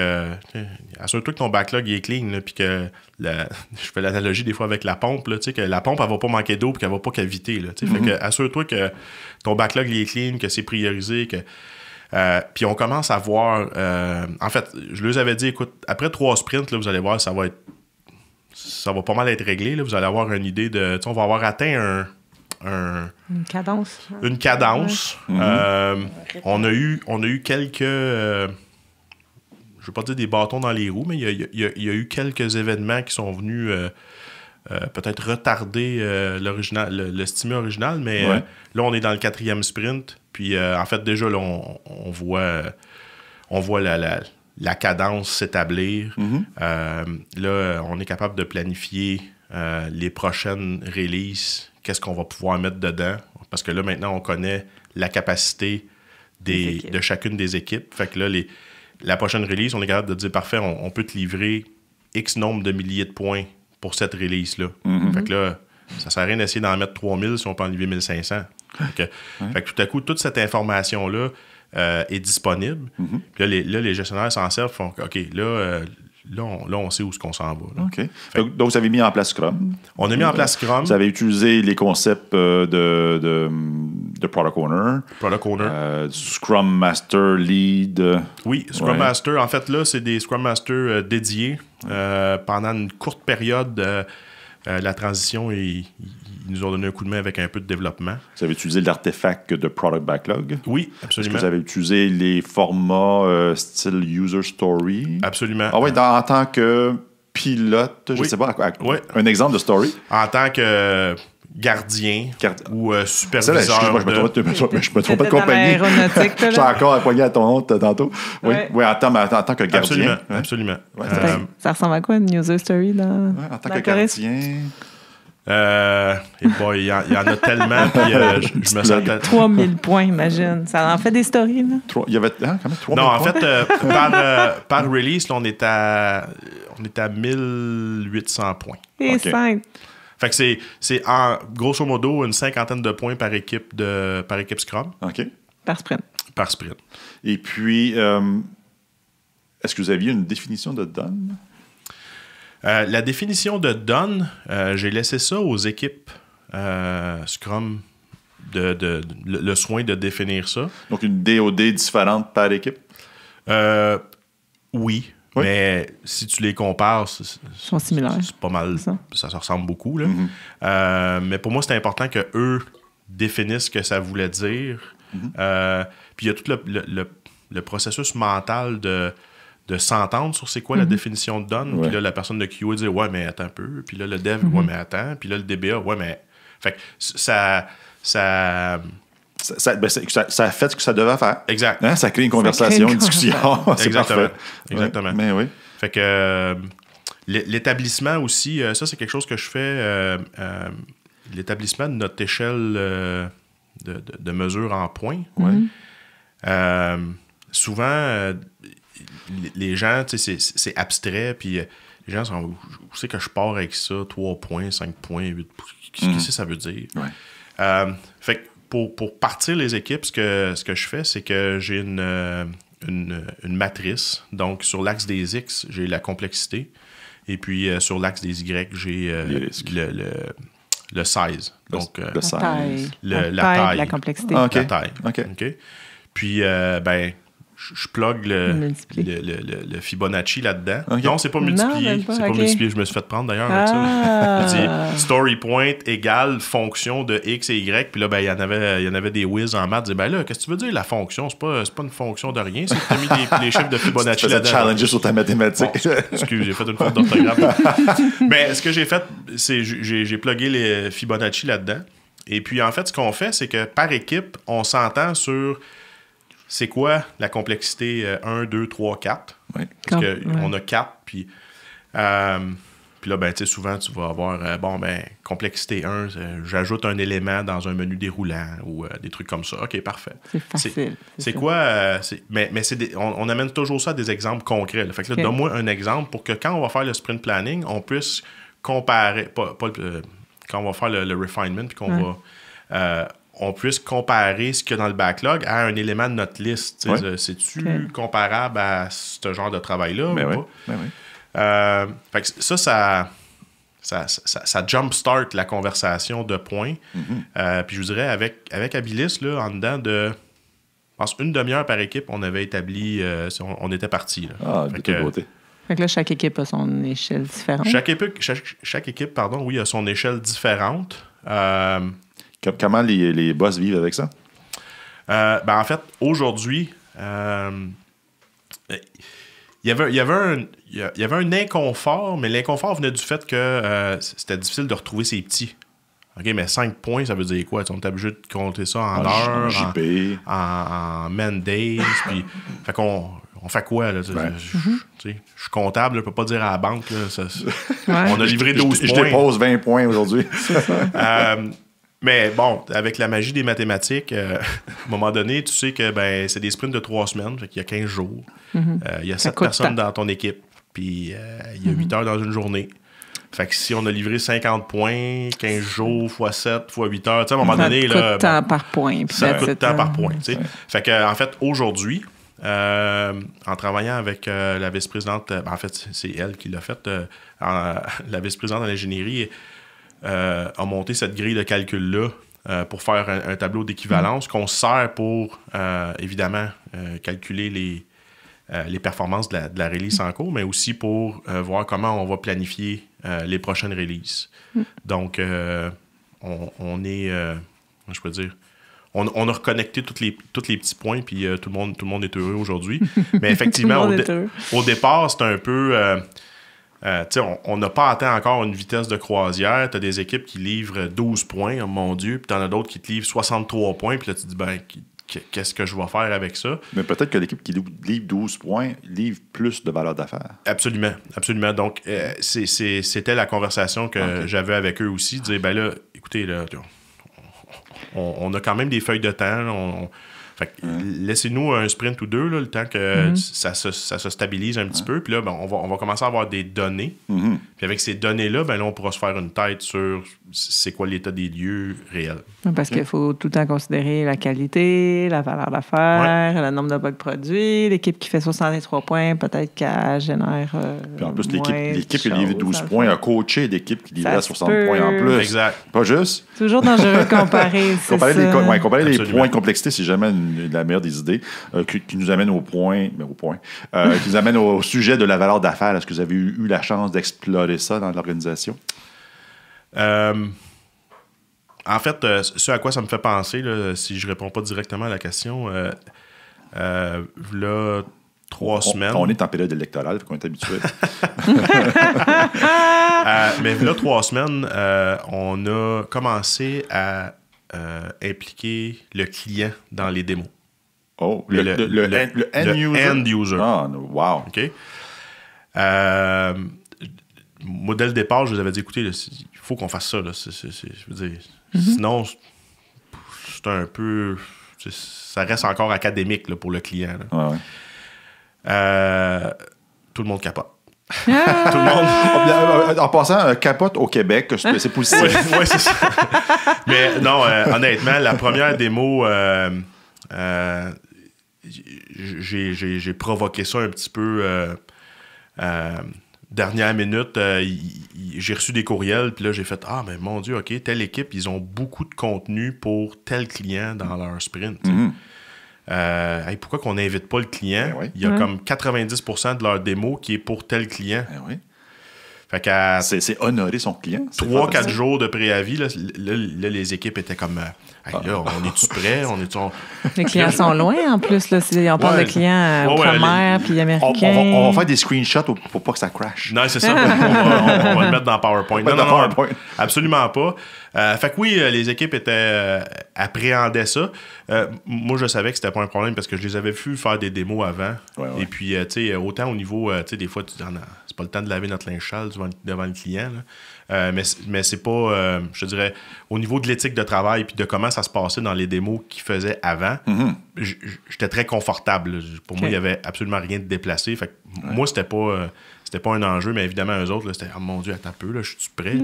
assure-toi que ton backlog est clean, puis que... je fais l'analogie des fois avec la pompe, là, que la pompe, elle va pas manquer d'eau, puis qu'elle va pas caviter, là. Fait que assure-toi que ton backlog est clean, que c'est priorisé, que... puis on commence à voir... en fait, je leur avais dit, écoute, après 3 sprints, là, vous allez voir, ça va pas mal être réglé. Là. Vous allez avoir une idée de... On va avoir atteint une cadence. Une cadence. Ouais. On a eu quelques... je ne veux pas dire des bâtons dans les roues, mais il y a eu quelques événements qui sont venus peut-être retarder l'estimé original, mais là, on est dans le 4e sprint. Puis, en fait, déjà, là, on voit la cadence s'établir. Là, on est capable de planifier les prochaines releases, qu'est-ce qu'on va pouvoir mettre dedans. Parce que là, maintenant, on connaît la capacité de chacune des équipes. Fait que là, la prochaine release, on est capable de dire, parfait, on peut te livrer X nombre de milliers de points pour cette release-là. Fait que là, ça ne sert à rien d'essayer d'en mettre 3000 si on peut en livrer 1500. Fait que tout à coup, toute cette information-là est disponible. Puis là, les gestionnaires s'en servent, font OK, là, on sait où est-ce qu'on s'en va. Là. OK. Donc, vous avez mis en place Scrum. On a mis en place Scrum. Vous avez utilisé les concepts de Product Owner. Product Owner. Scrum Master, Lead. Oui, Scrum Master. En fait, là, c'est des Scrum Masters dédiés. Pendant une courte période, la transition, ils nous ont donné un coup de main avec un peu de développement. Vous avez utilisé l'artefact de Product Backlog? Oui, absolument. Est-ce que vous avez utilisé les formats style User Story? Absolument. Ah oui, en tant que pilote, je ne sais pas. Un exemple de story? En tant que gardien ou superviseur. Excuse-moi, je me trompe pas de compagnie. Je suis encore poigné à ton honte tantôt. Oui, en tant que gardien. Absolument. Ouais, ça ressemble à quoi une user story en tant que gardien? Il y en a tellement, puis je me sens... 3000 points, imagine. Ça en fait des stories, là? Il y avait quand même 3000 points? Non, en fait, par release, là, on est à 1800 points. Et 5. Fait que c'est en grosso modo une 50aine de points par équipe Scrum. OK. Par sprint. Et puis, est-ce que vous aviez une définition de done? La définition de done, j'ai laissé ça aux équipes Scrum le soin de définir ça. Donc une DOD différente par équipe? Oui. Mais si tu les compares, ils sont similaires. C'est pas mal. Ça se ressemble beaucoup. Là. Mais pour moi, c'était important qu'eux définissent ce que ça voulait dire. Puis il y a tout le processus mental de s'entendre sur c'est quoi la définition de done. Puis là, la personne de QA dit ouais, mais attends un peu. Puis là, le dev, ouais, mais attends. Puis là, le DBA, ouais, mais. Fait que ça a fait ce que ça devait faire. Exact. Hein? Ça crée une conversation, une discussion. Exactement. Exactement. Mais oui. Fait que l'établissement aussi, ça, c'est quelque chose que je fais. L'établissement de notre échelle de mesure en points. Souvent, les gens, tu sais, c'est abstrait, puis les gens sont où c'est que je pars avec ça, 3 points, 5 points, 8 points, qu'est-ce que ça veut dire? Fait que pour partir les équipes, ce que je fais, c'est que j'ai une matrice. Donc, sur l'axe des X, j'ai la complexité. Et puis, sur l'axe des Y, j'ai le size. Donc, la taille. La taille. La complexité. La taille. OK. Puis, je plug le Fibonacci là-dedans. Non, c'est pas multiplié. C'est pas multiplié. Je me suis fait prendre d'ailleurs avec ça. Je dis story point égale fonction de X et Y. Puis là, il y en avait des whiz en maths. Ils disaient, ben là, qu'est-ce que tu veux dire la fonction? C'est pas une fonction de rien. C'est que tu as mis les chiffres de Fibonacci là-dedans. Tu challenger sur ta mathématique. Bon, excuse, j'ai fait une faute d'orthographe. Mais ce que j'ai fait, c'est j'ai plugué les Fibonacci là-dedans. Et puis, en fait, ce qu'on fait, c'est que par équipe, on s'entend sur c'est quoi la complexité 1, 2, 3, 4. Oui. Parce qu'on a 4, puis là, ben, tu sais, souvent, tu vas avoir, complexité 1, j'ajoute un élément dans un menu déroulant ou des trucs comme ça. OK, parfait. C'est facile. C'est quoi? Mais on amène toujours ça à des exemples concrets. Là. Fait que là, donne-moi un exemple pour que quand on va faire le sprint planning, on puisse comparer, quand on va faire le refinement, puis qu'on va... on puisse comparer ce qu'il y a dans le backlog à un élément de notre liste. C'est-tu comparable à ce genre de travail-là ou pas? Fait que ça jumpstart la conversation de points. Puis je vous dirais, avec Abilis, là, en dedans de... Je pense une demi-heure par équipe, on avait établi... on était parti. De toute beauté. Fait que là, chaque équipe a son échelle différente. Chaque équipe, oui, a son échelle différente. Comment les boss vivent avec ça? En fait, aujourd'hui, il y avait un inconfort, mais l'inconfort venait du fait que c'était difficile de retrouver ses petits. OK, mais 5 points, ça veut dire quoi? On est obligé de compter ça en heures, en man days. Puis, fait qu'on fait quoi? Là, je suis comptable, je ne peux pas dire à la banque. Là, on a livré 12 points. Je dépose 20 points aujourd'hui. Mais bon, avec la magie des mathématiques, à un moment donné, tu sais que c'est des sprints de 3 semaines, fait qu'il y a 15 jours. Il y a 7 personnes dans ton équipe, puis il y a 8 heures dans une journée. Fait que si on a livré 50 points, 15 jours, x 7, x 8 heures, tu sais, à un moment donné... Ça coûte de temps par point. Ça coûte de temps par point, tu sais. Fait que, en fait, aujourd'hui, en travaillant avec la vice-présidente, en fait, c'est elle qui l'a fait, la vice-présidente de l'ingénierie a monté cette grille de calcul-là pour faire un tableau d'équivalence qu'on sert pour, évidemment, calculer les performances de la release en cours, mais aussi pour voir comment on va planifier les prochaines releases. Donc, on est, je peux dire, on a reconnecté tous les petits points, puis tout le monde est heureux aujourd'hui. Mais effectivement, au départ, c'était un peu... on n'a pas atteint encore une vitesse de croisière. Tu as des équipes qui livrent 12 points, oh mon Dieu, puis tu en as d'autres qui te livrent 63 points, puis là, tu te dis, ben, qu'est-ce que je vais faire avec ça? Mais peut-être que l'équipe qui livre 12 points livre plus de valeur d'affaires. Absolument, absolument. Donc, c'était la conversation que j'avais avec eux aussi. Dire, ben là, écoutez, là, on a quand même des feuilles de temps. Fait que laissez-nous un sprint ou deux, là, le temps que ça se stabilise un petit peu. Puis là, ben, on va commencer à avoir des données. Puis avec ces données-là, ben là, on pourra se faire une tête sur c'est quoi l'état des lieux réel. Parce qu'il faut tout le temps considérer la qualité, la valeur d'affaires, le nombre de bugs produits. L'équipe qui fait 63 points, peut-être qu'elle génère. Puis en plus, l'équipe qui livre 12 points a coaché l'équipe qui livrait 60 points en plus. Exact. Pas juste. Toujours dangereux de comparer. Comparer les points de complexité, c'est jamais la meilleure des idées. Qui nous amène qui nous amène au sujet de la valeur d'affaires. Est-ce que vous avez eu la chance d'explorer ça dans l'organisation? En fait, ce à quoi ça me fait penser, là, si je réponds pas directement à la question, là, 3 semaines. On est en période électorale, fait qu'on est habitué. Mais là, 3 semaines, on a commencé à impliquer le client dans les démos. Oh, le end user. Ah, wow. OK. Moi, dès le départ, je vous avais dit, écoutez, il faut qu'on fasse ça. Là. Je veux dire, sinon, c'est un peu... Ça reste encore académique là, pour le client. Là. Tout le monde capote. Tout le monde... En passant, capote au Québec, c'est positif. Oui, c'est ça. Mais non, honnêtement, la première démo... j'ai provoqué ça un petit peu dernière minute. J'ai reçu des courriels, puis là, j'ai fait « Ah, mais mon Dieu, OK, telle équipe, ils ont beaucoup de contenu pour tel client dans leur sprint. Hey, pourquoi qu'on n'invite pas le client? Il y a comme 90% de leur démo qui est pour tel client. Fait qu'à c'est honorer son client. 3-4 jours de préavis, là, les équipes étaient comme hey, là, on est-tu prêt? Les clients sont loin en plus. Là, on parle de clients outre-mer puis américains. On va faire des screenshots pour pas que ça crash. Non, c'est ça. on va le mettre dans PowerPoint. Non, absolument pas. Fait que oui, les équipes appréhendaient ça. Moi, je savais que c'était pas un problème parce que je les avais vus faire des démos avant. Et puis, tu sais, autant au niveau, tu sais, des fois, c'est pas le temps de laver notre linge sale devant le client. Là. Mais c'est pas, je dirais, au niveau de l'éthique de travail puis de comment ça se passait dans les démos qu'ils faisaient avant, j'étais très confortable. Pour moi, il n'y avait absolument rien de déplacé. Fait que moi, c'était pas un enjeu, mais évidemment, eux autres, là, c'était « Oh mon Dieu, attends un peu, là, je suis prêt? »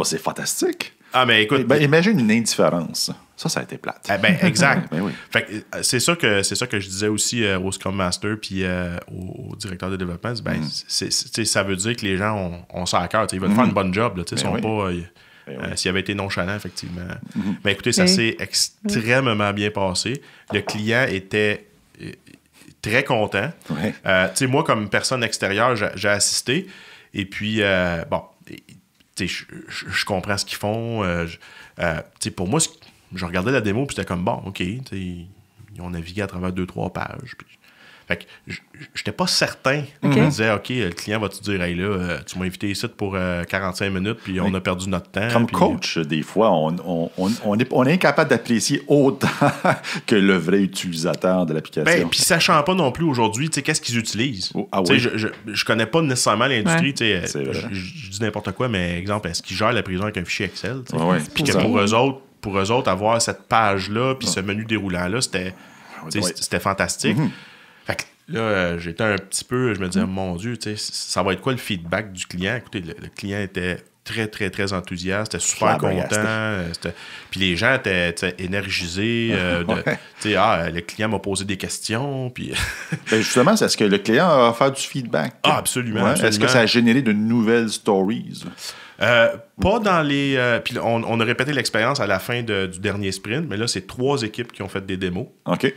C'est fantastique. Ah, mais écoute... imagine une indifférence. Ça a été plate. Exact. Fait que, c'est ça que je disais aussi au Scrum Master puis au directeur de développement. Ça veut dire que les gens ont ça à cœur. Ils veulent faire une bonne job. Ils sont pas... s'ils avaient été nonchalants, effectivement. Mais écoutez, ça s'est extrêmement bien passé. Le client était très content. Moi, comme personne extérieure, j'ai assisté. Et puis, je comprends ce qu'ils font. Pour moi, je regardais la démo, puis c'était comme, bon, OK, ils ont navigué à travers 2-3 pages. Puis, fait que j'étais pas certain. Je me disais, OK, le client va te dire, hey là, tu m'as invité ici pour 45 minutes, puis on a perdu notre temps. Comme coach, des fois, on est incapable d'apprécier autant que le vrai utilisateur de l'application. Puis sachant pas non plus aujourd'hui, qu'est-ce qu'ils utilisent. Je connais pas nécessairement l'industrie. Je dis n'importe quoi, mais exemple, est-ce qu'ils gèrent la prison avec un fichier Excel? Puis que pour eux autres, avoir cette page-là, puis ce menu déroulant-là, c'était fantastique. Fait que là, j'étais un petit peu, je me disais, mon Dieu, ça va être quoi le feedback du client? Écoutez, le client était très, très, très enthousiaste, était super content. Puis les gens étaient énergisés. Le client m'a posé des questions. Puis justement, est-ce que le client a offert du feedback? Ah, absolument. Est-ce que ça a généré de nouvelles stories? Pas dans les... puis on a répété l'expérience à la fin du dernier sprint, mais là, c'est 3 équipes qui ont fait des démos. OK.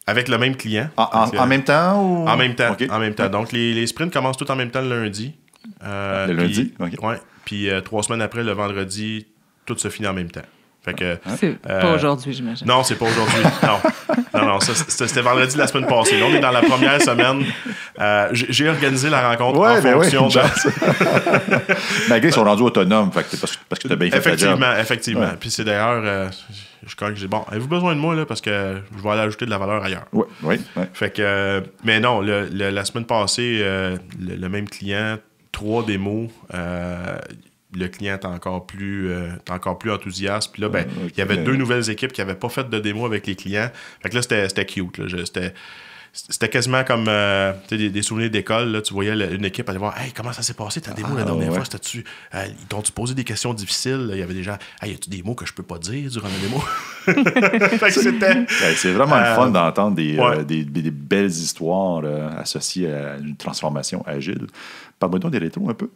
Avec le même client. En même temps? Ou... En même temps. Okay. En même temps. Donc, les sprints commencent tous en même temps le lundi. Le lundi? OK. Ouais. Puis 3 semaines après, le vendredi, tout se finit en même temps. Fait que, c'est pas aujourd'hui, j'imagine. Non, c'est pas aujourd'hui. Non, c'était vendredi la semaine passée. Là, on est dans la première semaine. J'ai organisé la rencontre en fonction de... Malgré qu'ils sont rendus autonomes, fait que parce que tu as bien fait ta job. Effectivement. Ouais. Puis c'est d'ailleurs... quand j'ai bon, avez-vous besoin de moi là, parce que je vais aller ajouter de la valeur ailleurs. Oui. Fait que... mais non, la semaine passée, le même client, 3 démos... le client est encore plus enthousiaste. Puis là, il y avait 2 nouvelles équipes qui n'avaient pas fait de démo avec les clients. Fait que là, c'était cute. Là. C'était quasiment comme des souvenirs d'école. Là. Tu voyais une équipe aller voir « Hey, comment ça s'est passé ta démo la dernière fois? C'était-tu... ils t'ont-tu posé des questions difficiles? » Il y avait des gens « Hey, y a-tu des mots que je peux pas dire durant la démo? » Fait que c'était... c'est vraiment le fun d'entendre des belles histoires associées à une transformation agile. Parle-moi donc des rétros un peu.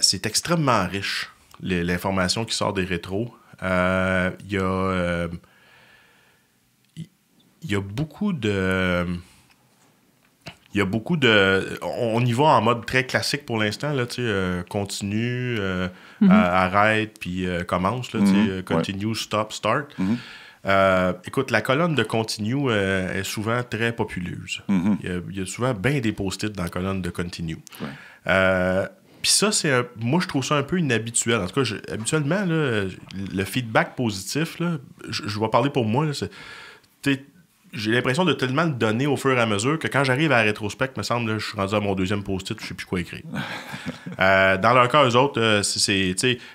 C'est extrêmement riche, l'information qui sort des rétros. Il y a beaucoup de... On y va en mode très classique pour l'instant, là, continue, arrête, puis commence, là, continue, stop, start. Écoute, la colonne de continue est souvent très populeuse. Il y a souvent bien des post-it dans la colonne de continue. Puis ça, moi, je trouve ça un peu inhabituel. En tout cas, habituellement, là, le feedback positif, là, je vais parler pour moi, là, j'ai l'impression de tellement le donner au fur et à mesure que quand j'arrive à la rétrospect, me semble, là, je suis rendu à mon 2e post-it, je sais plus quoi écrire. Dans leur cas, eux autres,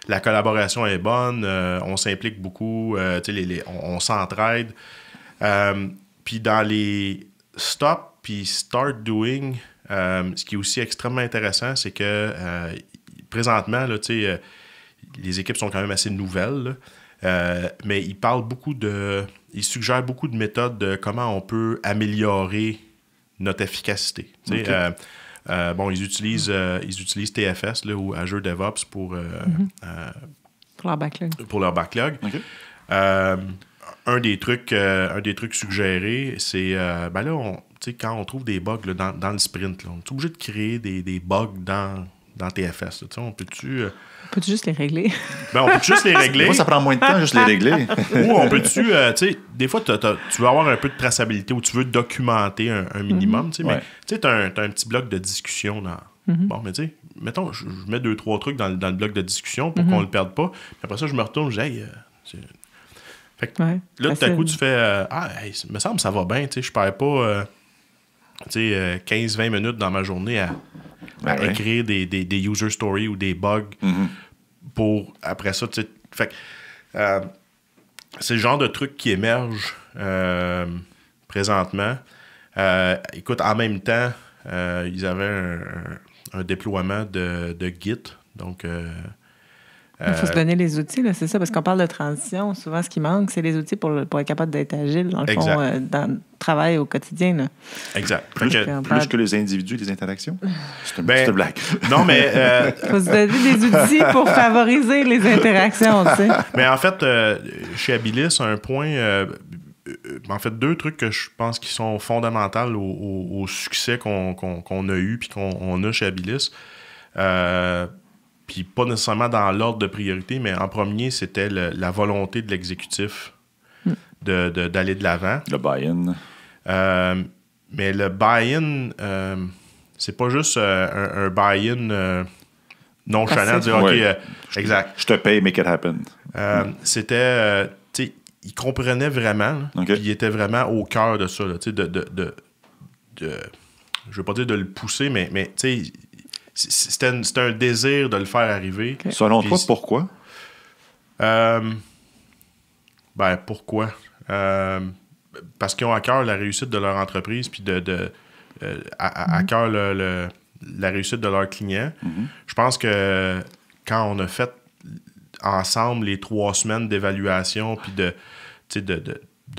la collaboration est bonne, on s'implique beaucoup, on s'entraide. Puis dans les stop puis start doing, ce qui est aussi extrêmement intéressant, c'est que présentement, là, les équipes sont quand même assez nouvelles, mais ils parlent beaucoup ils suggèrent beaucoup de méthodes de comment on peut améliorer notre efficacité. Okay. Ils utilisent TFS là, ou Azure DevOps pour leur backlog. Okay. Un des trucs suggérés, c'est là, quand on trouve des bugs là, dans le sprint, là, on est obligé de créer des bugs dans TFS. Là, on peut-tu juste les régler? On peut juste les régler. Moi, ça prend moins de temps juste les régler. Ou on peut-tu... des fois, tu veux avoir un peu de traçabilité ou tu veux documenter un minimum. Mais tu as un petit bloc de discussion dans... Bon, mais tu sais, mettons, je mets 2-3 trucs dans le bloc de discussion pour qu'on le perde pas. Puis après ça, je me retourne, je dis, fait que là, tout à coup, tu fais il me semble que ça va bien, je perds pas 15-20 minutes dans ma journée à écrire des user stories ou des bugs pour après ça, fait que c'est le genre de truc qui émerge présentement. Écoute, en même temps, ils avaient un déploiement de Git, donc il faut se donner les outils, là, c'est ça, parce qu'on parle de transition. Souvent, ce qui manque, c'est les outils pour être capable d'être agile, dans le fond, dans le travail au quotidien. Là. Exact. Plus que les individus, les interactions. C'est une petite blague. Non, mais... Il faut se donner des outils pour favoriser les interactions, tu sais. Mais en fait, chez Abilis, un point... en fait, 2 trucs que je pense qui sont fondamentaux au succès qu'on a eu puis qu'on a chez Abilis. Puis pas nécessairement dans l'ordre de priorité, mais en premier, c'était la volonté de l'exécutif d'aller de l'avant. Le buy-in. Mais le buy-in, c'est pas juste un buy-in nonchalant, dire OK, exact. Je te paye, make it happen. C'était, tu sais, il comprenait vraiment, puis il était vraiment au cœur de ça, tu sais, je veux pas dire de le pousser, mais tu sais, c'était un désir de le faire arriver. Okay. Selon toi, pourquoi? Pourquoi? Parce qu'ils ont à cœur la réussite de leur entreprise, puis à cœur la réussite de leurs clients. Je pense que quand on a fait ensemble les 3 semaines d'évaluation, puis de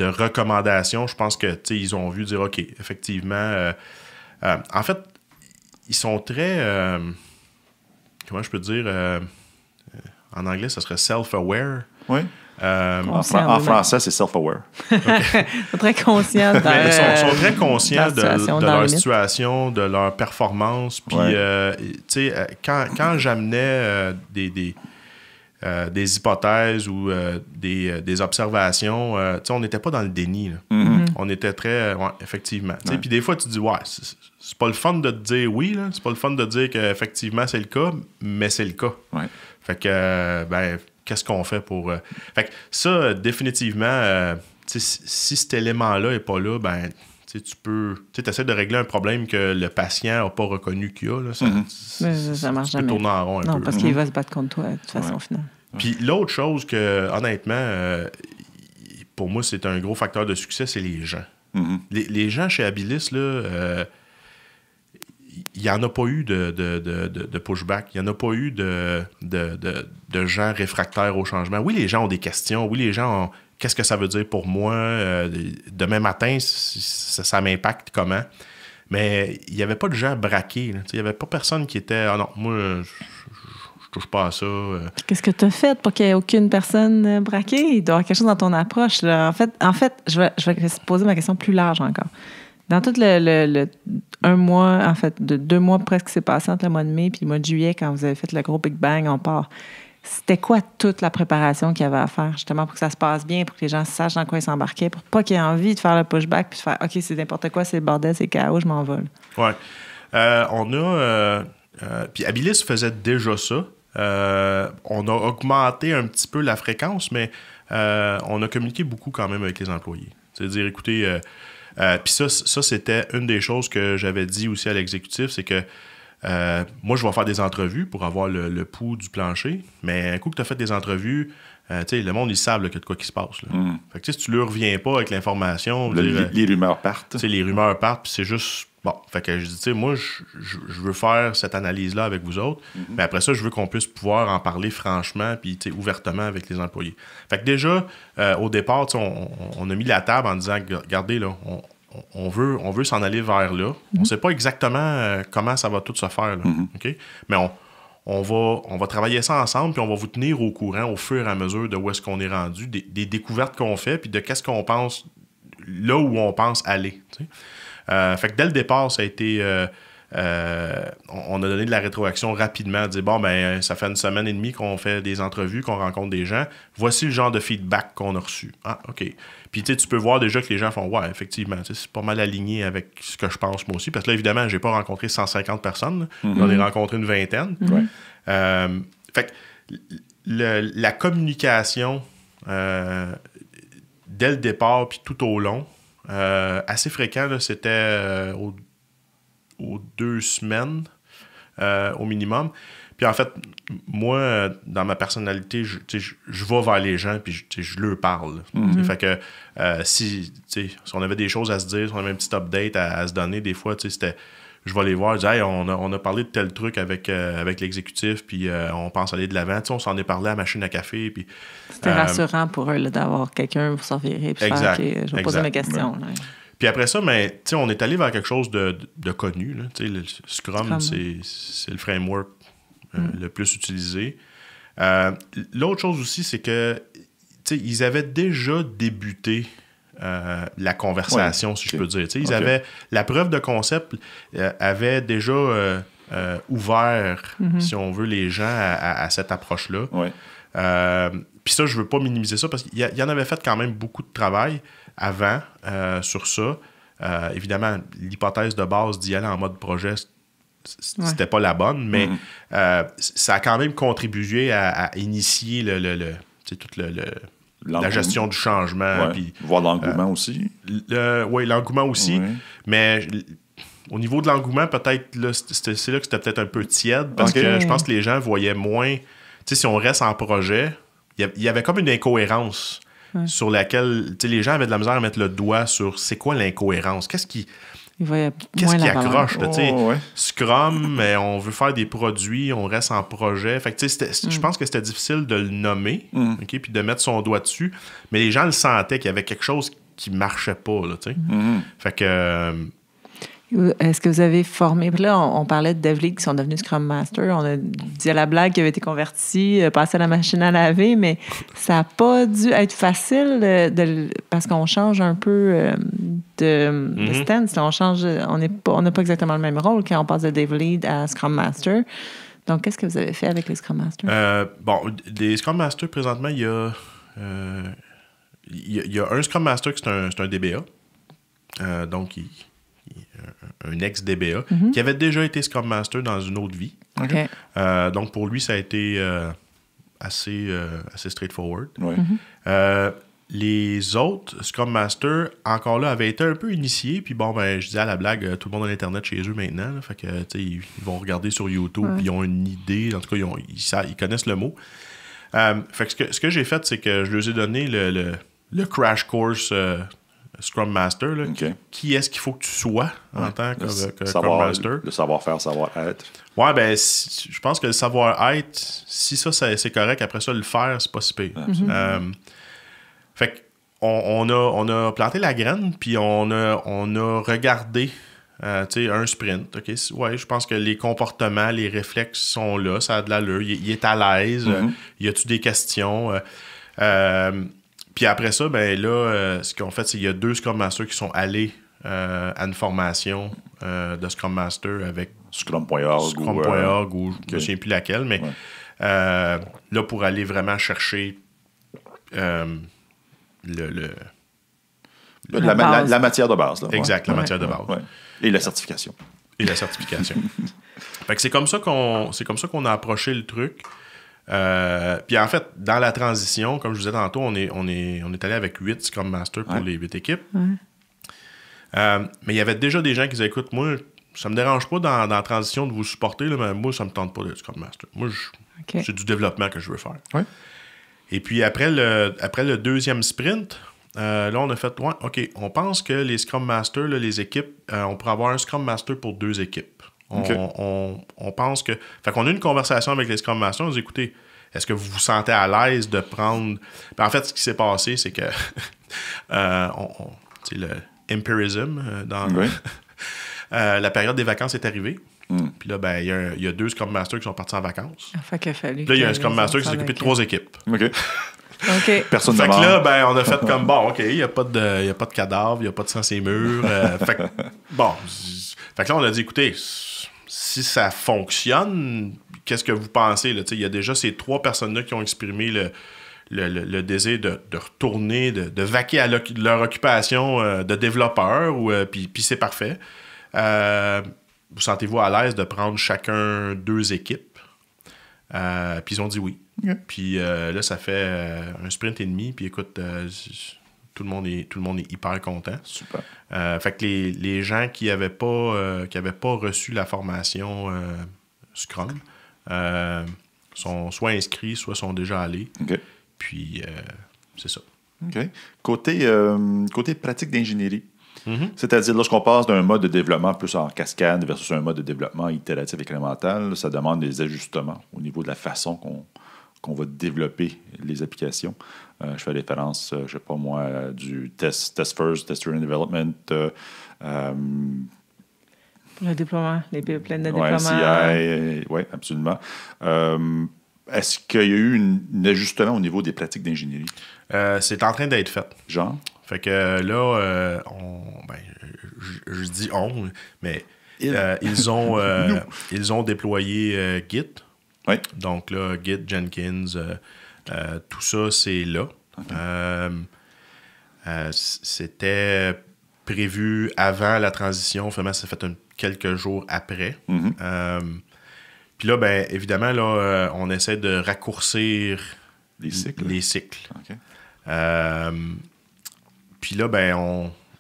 recommandations, je pense que ils ont vu dire, OK, effectivement... en fait, ils sont très... comment je peux dire? En anglais, ça serait self-aware. Oui. En français, c'est self-aware. Okay. Ils sont très conscients. Ils sont très conscients de leur situation, de leur performance. Puis, tu sais, quand j'amenais des hypothèses ou des observations, on n'était pas dans le déni. Là. On était très... effectivement. Puis des fois, tu dis, c'est pas le fun de te dire oui, là. C'est pas le fun de dire qu'effectivement, c'est le cas, mais c'est le cas. Ouais. Fait que, qu'est-ce qu'on fait pour... Fait que ça, définitivement, si cet élément-là n'est pas là, tu essaies de régler un problème que le patient n'a pas reconnu qu'il y a. Là, ça marche jamais. Tourner en rond un peu. Non, parce qu'il va se battre contre toi, de toute façon, finalement. Puis l'autre chose que, honnêtement, pour moi, c'est un gros facteur de succès, c'est les gens. Les gens chez Habilis, là, il n'y en a pas eu de pushback. Il n'y en a pas eu de gens réfractaires au changement. Oui, les gens ont des questions. Oui, les gens ont... Qu'est-ce que ça veut dire pour moi? Demain matin, ça m'impacte comment? Mais il n'y avait pas de gens braqués. Il n'y avait pas personne qui était... Ah non, moi, je touche pas à ça. Qu'est-ce que tu as fait pour qu'il n'y ait aucune personne braquée? Il doit y avoir quelque chose dans ton approche. Là. En fait, je vais poser ma question plus large encore. Dans tout le 1 mois, en fait, de 2 mois presque qui s'est passé entre le mois de mai et le mois de juillet, quand vous avez fait le gros Big Bang, on part... C'était quoi toute la préparation qu'il y avait à faire, justement, pour que ça se passe bien, pour que les gens sachent dans quoi ils s'embarquaient, pour pas qu'ils aient envie de faire le pushback puis de faire « OK, c'est n'importe quoi, c'est le bordel, c'est le chaos, je m'envole. » Oui. On a... puis Habilis faisait déjà ça. On a augmenté un petit peu la fréquence, mais on a communiqué beaucoup quand même avec les employés. C'est-à-dire, écoutez... puis ça, c'était une des choses que j'avais dit aussi à l'exécutif, c'est que moi, je vais faire des entrevues pour avoir le pouls du plancher, mais un coup que tu as fait des entrevues, le monde, ils savent qu'il y a de quoi qui se passe. Là. Fait que si tu ne leur reviens pas avec l'information... Les rumeurs partent. Les rumeurs partent, puis c'est juste... Bon, fait que je dis, moi, je veux faire cette analyse-là avec vous autres, mais après ça, je veux qu'on puisse pouvoir en parler franchement puis ouvertement avec les employés. Fait que déjà, au départ, on a mis la table en disant, regardez, là, on veut s'en aller vers là. On ne sait pas exactement comment ça va tout se faire. Là, OK? Mais on va travailler ça ensemble, puis on va vous tenir au courant au fur et à mesure de où est-ce qu'on est rendu, des découvertes qu'on fait, puis de qu'est-ce qu'on pense, là où on pense aller. Fait que dès le départ, ça a été... on a donné de la rétroaction rapidement, dire ça fait 1 semaine et demie qu'on fait des entrevues, qu'on rencontre des gens. Voici le genre de feedback qu'on a reçu. Ah, OK. Puis tu peux voir déjà que les gens font ouais, effectivement, c'est pas mal aligné avec ce que je pense moi aussi. Parce que là, évidemment, j'ai pas rencontré 150 personnes. J'en ai rencontré une vingtaine. Fait que la communication dès le départ puis tout au long, assez fréquent, là, c'était aux 2 semaines au minimum. Puis en fait, moi, dans ma personnalité, je vais vers les gens puis je leur parle. Fait que si on avait des choses à se dire, si on avait un petit update à se donner, des fois, c'était... Je vais les voir, je dis hey, on a parlé de tel truc avec l'exécutif, puis on pense aller de l'avant. On s'en est parlé à la machine à café. Puis, c'était rassurant pour eux là, d'avoir quelqu'un pour s'en virer et faire OK, je vais poser mes questions. Ouais. Puis après ça, on est allé vers quelque chose de connu. Là. Le Scrum, c'est le framework le plus utilisé. L'autre chose aussi, c'est que ils avaient déjà débuté la conversation, si je peux dire. Ils avaient la preuve de concept avait déjà ouvert, si on veut, les gens à cette approche-là. Puis ça, je veux pas minimiser ça parce qu'il y en avait fait quand même beaucoup de travail avant sur ça. Évidemment, l'hypothèse de base d'y aller en mode projet, c'était pas la bonne, mais ça a quand même contribué à initier toute la gestion du changement. Puis, voir l'engouement aussi. Oui, l'engouement aussi. Mais au niveau de l'engouement, peut-être, là, c'est là que c'était peut-être un peu tiède parce que je pense que les gens voyaient moins... si on reste en projet, il y avait comme une incohérence sur laquelle les gens avaient de la misère à mettre le doigt sur c'est quoi l'incohérence. Qu'est-ce qui accroche? Scrum, mais on veut faire des produits, on reste en projet. Fait que, je pense que c'était difficile de le nommer puis de mettre son doigt dessus. Mais les gens le sentaient qu'il y avait quelque chose qui marchait pas. Là, fait que... Est-ce que vous avez formé... Là, on parlait de dev lead qui sont devenus Scrum Master. On a dit à la blague qu'ils avaient été convertis, passé à la machine à laver, mais ça n'a pas dû être facile parce qu'on change un peu de stance. On n'a pas exactement le même rôle quand on passe de dev lead à Scrum Master. Donc, qu'est-ce que vous avez fait avec les Scrum Masters? Les Scrum Masters, présentement, il y a un Scrum Master qui c'est un DBA. Donc, un ex-DBA, qui avait déjà été Scrum Master dans une autre vie. Okay. Donc, pour lui, ça a été assez straightforward. Ouais. Les autres Scrum Masters, encore là, avaient été un peu initiés. Puis bon, je disais à la blague, tout le monde a l'Internet chez eux maintenant. Là, fait que, ils vont regarder sur YouTube, puis ils ont une idée. En tout cas, ils connaissent le mot. Fait que ce que j'ai fait, c'est que je leur ai donné le crash course Scrum Master. Là, qui est-ce qu'il faut que tu sois en tant que Scrum Master? Le savoir-faire, savoir-être. Ouais, je pense que le savoir-être, si ça c'est correct, après ça, le faire, c'est pas si pire. Fait qu'on a planté la graine, puis on a regardé un sprint. Okay? Ouais, je pense que les comportements, les réflexes sont là, ça a de l'allure, il est à l'aise, y a-tu des questions? Puis après ça, ce qu'on fait, c'est qu'il y a 2 Scrum Masters qui sont allés à une formation de Scrum Master avec Scrum.org ou je ne sais plus laquelle, mais là, pour aller vraiment chercher la matière de base. Là. Exact, la matière de base. Ouais. Et la certification. Fait que c'est comme ça qu'on a approché le truc. Puis en fait, dans la transition, comme je vous disais tantôt, on est allé avec 8 Scrum Masters pour les 8 équipes. Mais il y avait déjà des gens qui disaient, écoute, moi, ça me dérange pas dans la transition de vous supporter, là, mais moi, ça me tente pas d'être Scrum Master. Moi, c'est du développement que je veux faire. Ouais. Et puis après le deuxième sprint, là, on a fait, OK, on pense que les Scrum Masters, là, les équipes, on pourrait avoir un Scrum Master pour 2 équipes. On pense que... Fait qu'on a eu une conversation avec les Scrum Masters, on dit, écoutez, est-ce que vous vous sentez à l'aise de prendre... Ben, en fait, ce qui s'est passé, c'est que le empirism, la période des vacances est arrivée. Puis là, il y a 2 Scrum Masters qui sont partis en vacances. Fait qu'il a fallu. Là, il y a un Scrum Master qui s'est occupé de 3 équipes. OK. Personne ne fait que là, on a fait comme, bon, OK, il n'y a pas de cadavre, il n'y a pas de sang ces murs. Fait que là, on a dit, écoutez, si ça fonctionne, qu'est-ce que vous pensez? Il y a déjà ces 3 personnes-là qui ont exprimé le désir de retourner, de vaquer à leur occupation de développeur, puis c'est parfait. Vous sentez-vous à l'aise de prendre chacun 2 équipes? Puis ils ont dit oui. Puis là, ça fait un sprint et demi. Puis écoute, tout le monde est hyper content. Super. Fait que les gens qui n'avaient pas reçu la formation Scrum sont soit inscrits, soit sont déjà allés. Okay. Puis c'est ça. OK. Côté pratique d'ingénierie, c'est-à-dire lorsqu'on passe d'un mode de développement plus en cascade versus un mode de développement itératif incrémental, ça demande des ajustements au niveau de la façon qu'on va développer les applications. Je fais référence, je ne sais pas moi, du test first, test-driven development. Le déploiement, les pipelines de déploiement. CI, oui, absolument. Est-ce qu'il y a eu un ajustement au niveau des pratiques d'ingénierie? C'est en train d'être fait. Genre? Fait que là, je dis on, mais ils ont déployé Git. Oui. Donc là, Git, Jenkins, tout ça, c'est là. Okay. C'était prévu avant la transition. Finalement, ça fait quelques jours après. Puis là, évidemment, là, on essaie de raccourcir les cycles. Okay. Puis là,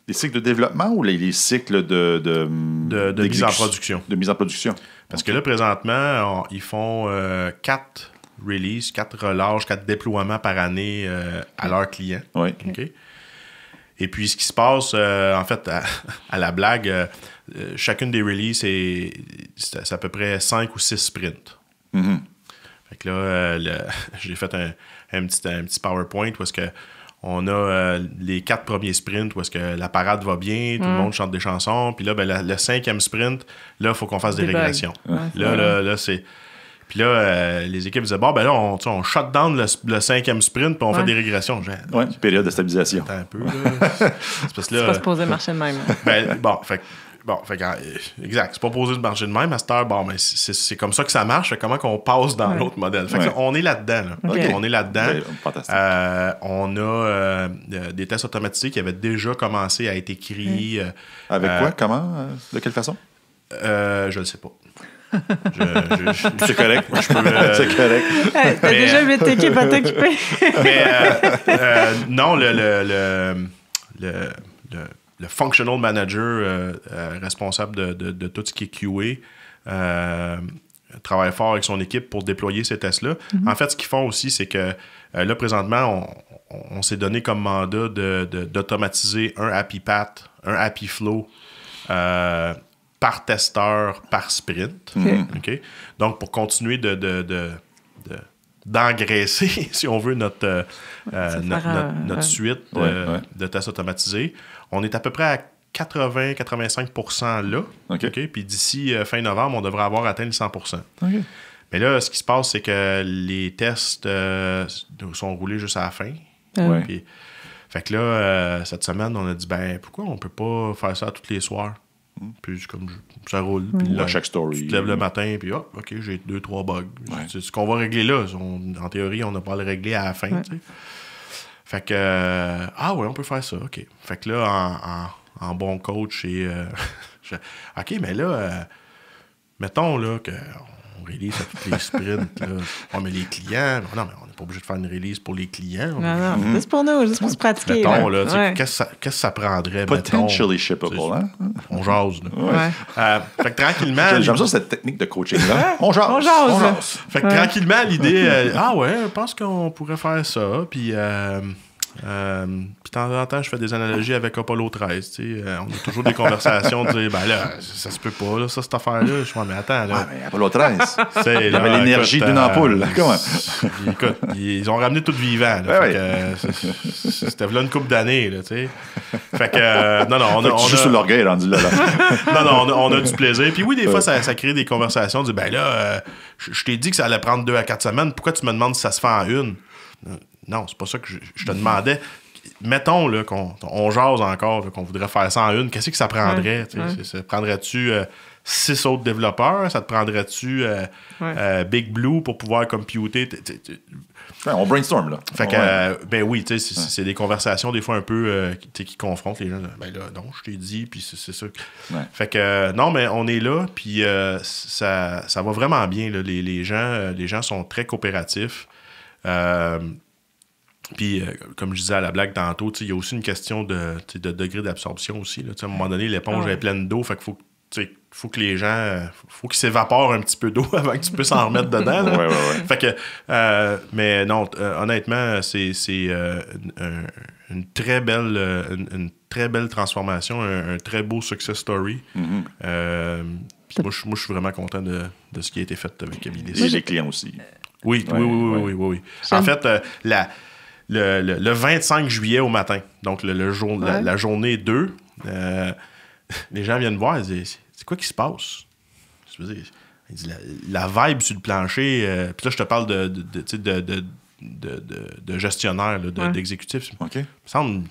Les cycles de développement ou les cycles de mise en production? De mise en production. Parce que là, présentement, ils font 4 releases, 4 relâches, 4 déploiements par année à leurs clients. Oui. Okay? Et puis, ce qui se passe, en fait, à la blague, chacune des releases, c'est à peu près 5 ou 6 sprints. Fait que là, j'ai fait un petit PowerPoint où est-ce que on a les 4 premiers sprints où est-ce que la parade va bien, tout le monde chante des chansons. Puis là, le 5e sprint, là, il faut qu'on fasse des régressions. Là, c'est... Puis là, les équipes disaient, bon, là, on shut down le 5e sprint, puis on fait des régressions. Oui, période de stabilisation. Attends un peu, là. C'est pas supposé marcher de même. Fait Bon, exact. C'est pas posé de marcher de même. À cette heure, bon, mais c'est comme ça que ça marche. Comment qu'on passe dans l'autre modèle? Fait que on est là-dedans. Là. Okay. On est là-dedans. Fantastique. On a des tests automatisés qui avaient déjà commencé à être écrits. Avec quoi? Comment? De quelle façon? Je ne sais pas. C'est correct. C'est correct. T'as déjà 8 équipes à t'occuper. Mais non, le functional manager responsable de tout ce qui est QA travaille fort avec son équipe pour déployer ces tests-là. En fait, ce qu'ils font aussi, c'est que là, présentement, on s'est donné comme mandat d'automatiser un Happy Path, un Happy Flow par testeur, par sprint. Okay? Donc, pour continuer d'engraisser, si on veut, notre suite de tests automatisés. On est à peu près à 80-85% là. Okay? Puis d'ici fin novembre, on devrait avoir atteint le 100%. Okay. Mais là, ce qui se passe, c'est que les tests sont roulés juste à la fin. Puis, fait que là, cette semaine, on a dit, pourquoi on peut pas faire ça tous les soirs? Puis comme ça roule. Puis là, chaque story. Tu te lèves le matin, puis OK, j'ai 2-3 bugs. C'est ce qu'on va régler là. En théorie, on n'a pas à le régler à la fin. Fait que, on peut faire ça. OK. Fait que là, en bon coach, OK, mais là, mettons là qu'on release à tous les sprints. Là. Mais les clients, non, mais on n'est pas obligé de faire une release pour les clients. Non, juste pour nous, juste pour se pratiquer. Mettons, là, qu'est-ce que ça prendrait? Potentially shippable, hein? On jase, là. Fait que tranquillement... J'aime ça, cette technique de coaching-là. On jase. Fait que tranquillement, l'idée, je pense qu'on pourrait faire ça, puis... Puis de temps en temps, je fais des analogies avec Apollo 13. On a toujours des conversations de dire, là, ça se peut pas, là, cette affaire-là. Je suis mais attends, là. Mais Apollo 13. Il y avait l'énergie d'une ampoule. Comment? Écoute, ils ont ramené tout vivant. Là, c'était là une couple d'années, là, tu sais. Fait que, non, on a. Juste sur l'orgueil rendu là. Non, on a du plaisir. Puis oui, des fois, ça crée des conversations de, je t'ai dit que ça allait prendre 2 à 4 semaines. Pourquoi tu me demandes si ça se fait en une? Non, c'est pas ça que je te demandais. Mettons là, qu'on jase encore, là, qu'on voudrait faire ça en une. Qu'est-ce que ça prendrait? Ça prendrais-tu 6 autres développeurs? Ça te prendrait-tu Big Blue pour pouvoir computer? On brainstorm, là. Fait que, oui, c'est des conversations des fois un peu qui confrontent les gens. Non, je t'ai dit, puis c'est ça. Fait que, non, mais on est là, puis ça va vraiment bien. Là. Les gens sont très coopératifs. Puis, comme je disais à la blague tantôt, il y a aussi une question de degré d'absorption aussi. Là. À un moment donné, l'éponge est pleine d'eau, fait qu'il faut que les gens... faut qu'ils s'évaporent un petit peu d'eau avant que tu puisses en remettre dedans. Là. Fait que... mais non, honnêtement, c'est une très belle transformation, un très beau success story. Moi, je suis vraiment content de ce qui a été fait avec Abilis. Et les clients aussi. Oui. En fait, le 25 juillet au matin, donc la journée 2, les gens viennent voir et disent « C'est quoi qui se passe? » Je veux dire, il dit, la vibe sur le plancher, puis là, je te parle de gestionnaire, d'exécutif. OK. Il me semble...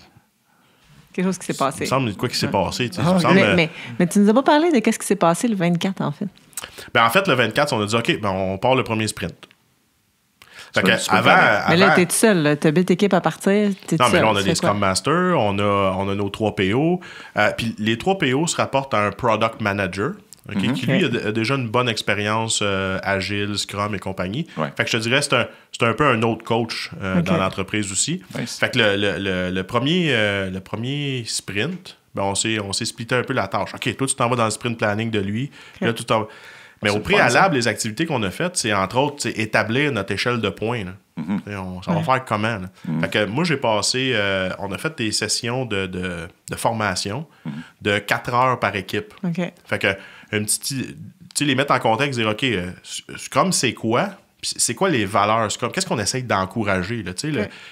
Quelque chose qui s'est passé. Il me semble quoi qui s'est passé. Mais tu nous as pas parlé de qu'est-ce qui s'est passé le 24, en fait. En fait, le 24, on a dit « OK, on part le premier sprint. » Fait que mais là, t'es tout seul. T'as 8 équipes à partir. Non, mais là, on a des Scrum Masters, on a nos 3 PO. Puis les 3 PO se rapportent à un Product Manager, qui, lui, a déjà une bonne expérience agile, Scrum et compagnie. Fait que je te dirais, c'est un peu un autre coach dans l'entreprise aussi. Nice. Fait que le premier sprint, on s'est splitté un peu la tâche. OK, toi, tu t'en vas dans le sprint planning de lui. Là, tu t'en vas... Mais au préalable, les activités qu'on a faites, c'est entre autres établir notre échelle de points. Ça va faire comment? Fait que moi, j'ai passé... on a fait des sessions de formation de 4 heures par équipe. Fait que les mettre en contexte, dire OK, Scrum, c'est quoi? C'est quoi les valeurs Scrum? Qu'est-ce qu'on essaye d'encourager? Là,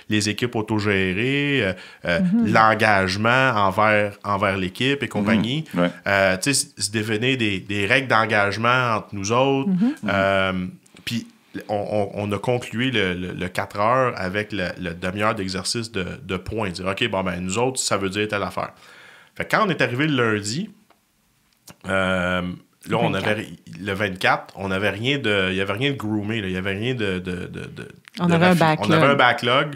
les équipes autogérées, l'engagement envers l'équipe et compagnie. Se définir des règles d'engagement entre nous autres. Puis on a conclué le 4 heures avec le demi-heure d'exercice de points. Dire OK, nous autres, ça veut dire telle affaire. Fait que quand on est arrivé le lundi, Là, on avait le 24, il n'y avait rien de groomé, il n'y avait rien on avait un backlog. On avait un backlog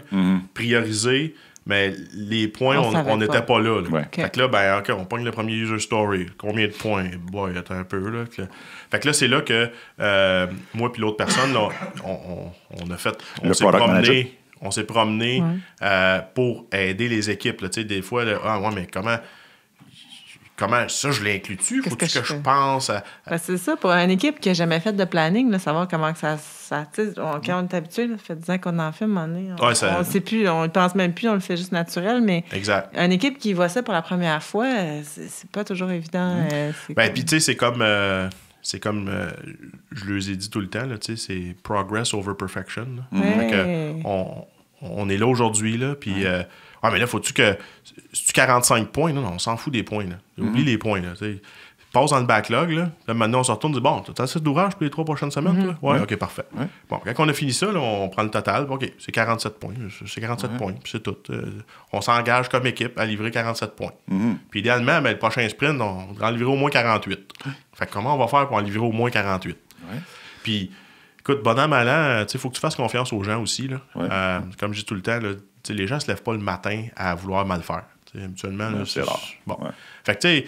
priorisé, mais les points, on n'était pas là. Ouais. Fait que là, ben, OK, on pogne le premier user story. Combien de points? Boy, attends un peu, là. Fait que là, c'est là que moi puis l'autre personne, là, on s'est promené pour aider les équipes. Là. Des fois, là, mais comment ça, je l'inclus-tu? Faut-tu que je pense à... Ben, c'est ça, pour une équipe qui n'a jamais fait de planning, là, savoir comment que ça quand on est habitué, ça fait 10 ans qu'on en fait, on ne sait plus, on ne pense même plus, on le fait juste naturel, mais exact. Une équipe qui voit ça pour la première fois, c'est pas toujours évident. Puis tu sais, c'est comme je leur ai dit tout le temps, là, c'est progress over perfection. On est là aujourd'hui, là, puis... mais là, faut-tu que... C'est-tu 45 points? Non, on s'en fout des points, là. Oublie les points, là. Passe dans le backlog, là. Maintenant, on se retourne et dit, bon, t'as assez d'ouvrage pour les 3 prochaines semaines, toi? Ouais, OK, parfait. Bon, quand on a fini ça, là, on prend le total. OK, c'est 47 points. C'est 47 points, puis c'est tout. On s'engage comme équipe à livrer 47 points. Puis idéalement, le prochain sprint, on va en livrer au moins 48. Fait que comment on va faire pour en livrer au moins 48? Puis, écoute, bon an, mal an, il faut que tu fasses confiance aux gens aussi, là. Comme je dis tout le temps, là, les gens ne se lèvent pas le matin à vouloir mal faire. Habituellement, là, c'est rare. Bon. Fait que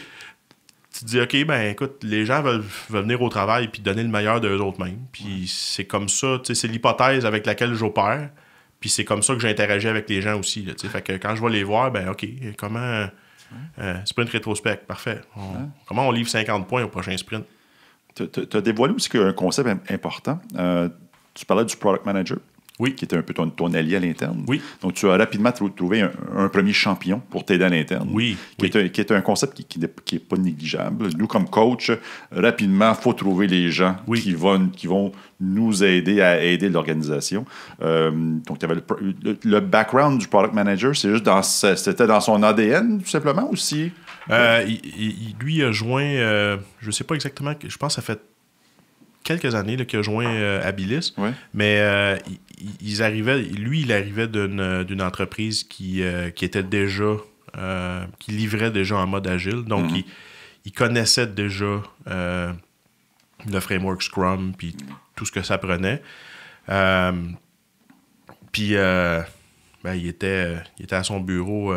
tu te dis, OK, ben écoute, les gens veulent venir au travail et donner le meilleur d'eux autres mêmes. Puis c'est comme ça, c'est l'hypothèse avec laquelle j'opère. Puis c'est comme ça que j'interagis avec les gens aussi. Là, fait que quand je vais les voir, ben OK, comment... sprint rétrospect, parfait. Comment on livre 50 points au prochain sprint? Tu as dévoilé aussi un concept important. Tu parlais du product manager. Oui. Qui était un peu ton allié à l'interne. Oui. Donc, tu as rapidement trouvé un premier champion pour t'aider à l'interne. Oui. Qui est un concept qui n'est pas négligeable. Nous, comme coach, rapidement, il faut trouver les gens qui vont nous aider à aider l'organisation. Donc, tu avais le background du product manager, c'était dans son ADN, tout simplement, aussi? Lui a joint, je ne sais pas exactement, je pense que ça fait quelques années qu'il a joint Abilis, mais il arrivait d'une entreprise qui était déjà qui livrait déjà en mode agile, donc il connaissait déjà le framework Scrum puis tout ce que ça prenait. Puis il était à son bureau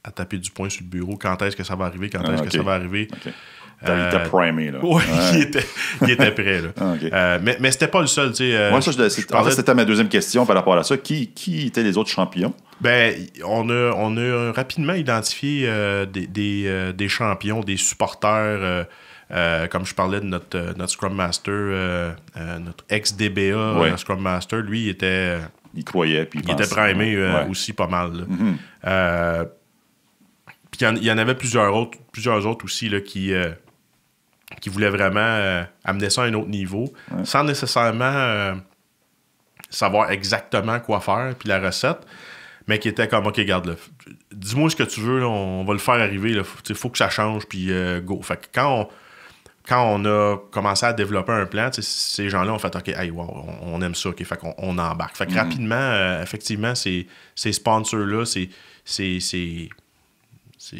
à taper du poing sur le bureau. Quand est-ce que ça va arriver? Quand est-ce que ça va arriver? Okay. Il était primé, là. Oui, il était prêt, là. Mais c'était pas le seul, tu sais. Moi, c'était ma deuxième question par rapport à ça. Qui étaient les autres champions? Ben, on a rapidement identifié des champions, des supporters, comme je parlais de notre Scrum Master, notre ex-DBA Scrum Master, lui, il croyait, puis il était primé aussi pas mal, là. Puis il y en avait plusieurs autres aussi là, qui voulaient vraiment amener ça à un autre niveau, sans nécessairement savoir exactement quoi faire, puis la recette, mais qui étaient comme, OK, regarde, là, dis-moi ce que tu veux, là, on va le faire arriver, il faut que ça change, puis go. Fait que quand on a commencé à développer un plan, ces gens-là ont fait, OK, hey, wow, on aime ça, OK, fait qu'on embarque. Fait que rapidement, effectivement, ces sponsors-là, ces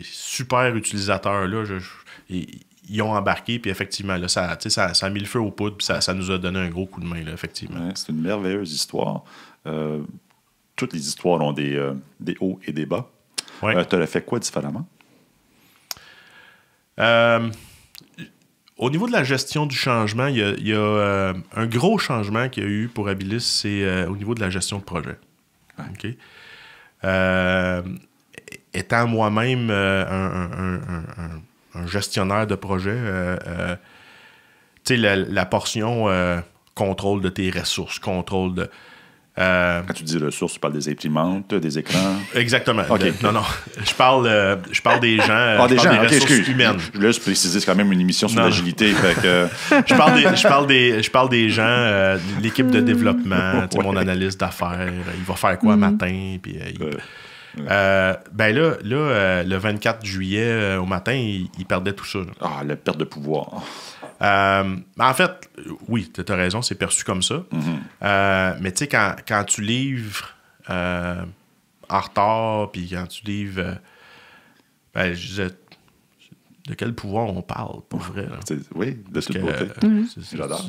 super utilisateurs-là, ils ont embarqué, puis effectivement, là, ça a mis le feu aux poudres, puis ça nous a donné un gros coup de main, là, effectivement. Ouais, c'est une merveilleuse histoire. Toutes les histoires ont des hauts et des bas. Ouais. Tu aurais fait quoi différemment? Au niveau de la gestion du changement, il y a un gros changement qu'il y a eu pour Abilis, c'est au niveau de la gestion de projet. Okay? Étant moi-même un gestionnaire de projet, tu sais, la portion contrôle de tes ressources, contrôle de... Quand tu dis ressources, tu parles des imprimantes, des écrans? Exactement. Okay. Non. Je parle des gens, des ressources humaines. Je voulais juste préciser, c'est quand même une émission sur l'agilité. Fait que... je parle des gens, l'équipe de développement, mon analyste d'affaires, il va faire quoi matin, puis... ben là, le 24 juillet, au matin, il perdait tout ça. Ah, la perte de pouvoir. En fait, oui, tu as raison, c'est perçu comme ça. Mais tu sais, quand tu livres en retard, puis quand tu livres... je disais, de quel pouvoir on parle, pour vrai. Là. Oui, de toute beauté. J'adore.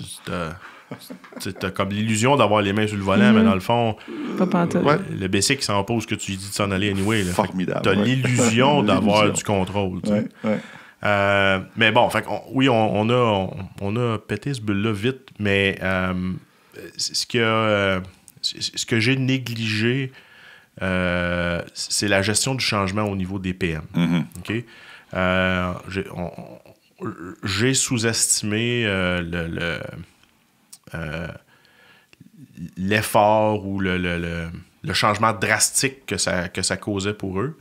T'as comme l'illusion d'avoir les mains sur le volant, mais dans le fond, le basic s'en pose que tu lui dis de s'en aller anyway. Formidable. T'as l'illusion d'avoir du contrôle. Mais bon, fait on a pété ce bulle-là vite, mais ce que j'ai négligé, c'est la gestion du changement au niveau des PM. OK? J'ai sous-estimé l'effort ou le changement drastique que ça causait pour eux.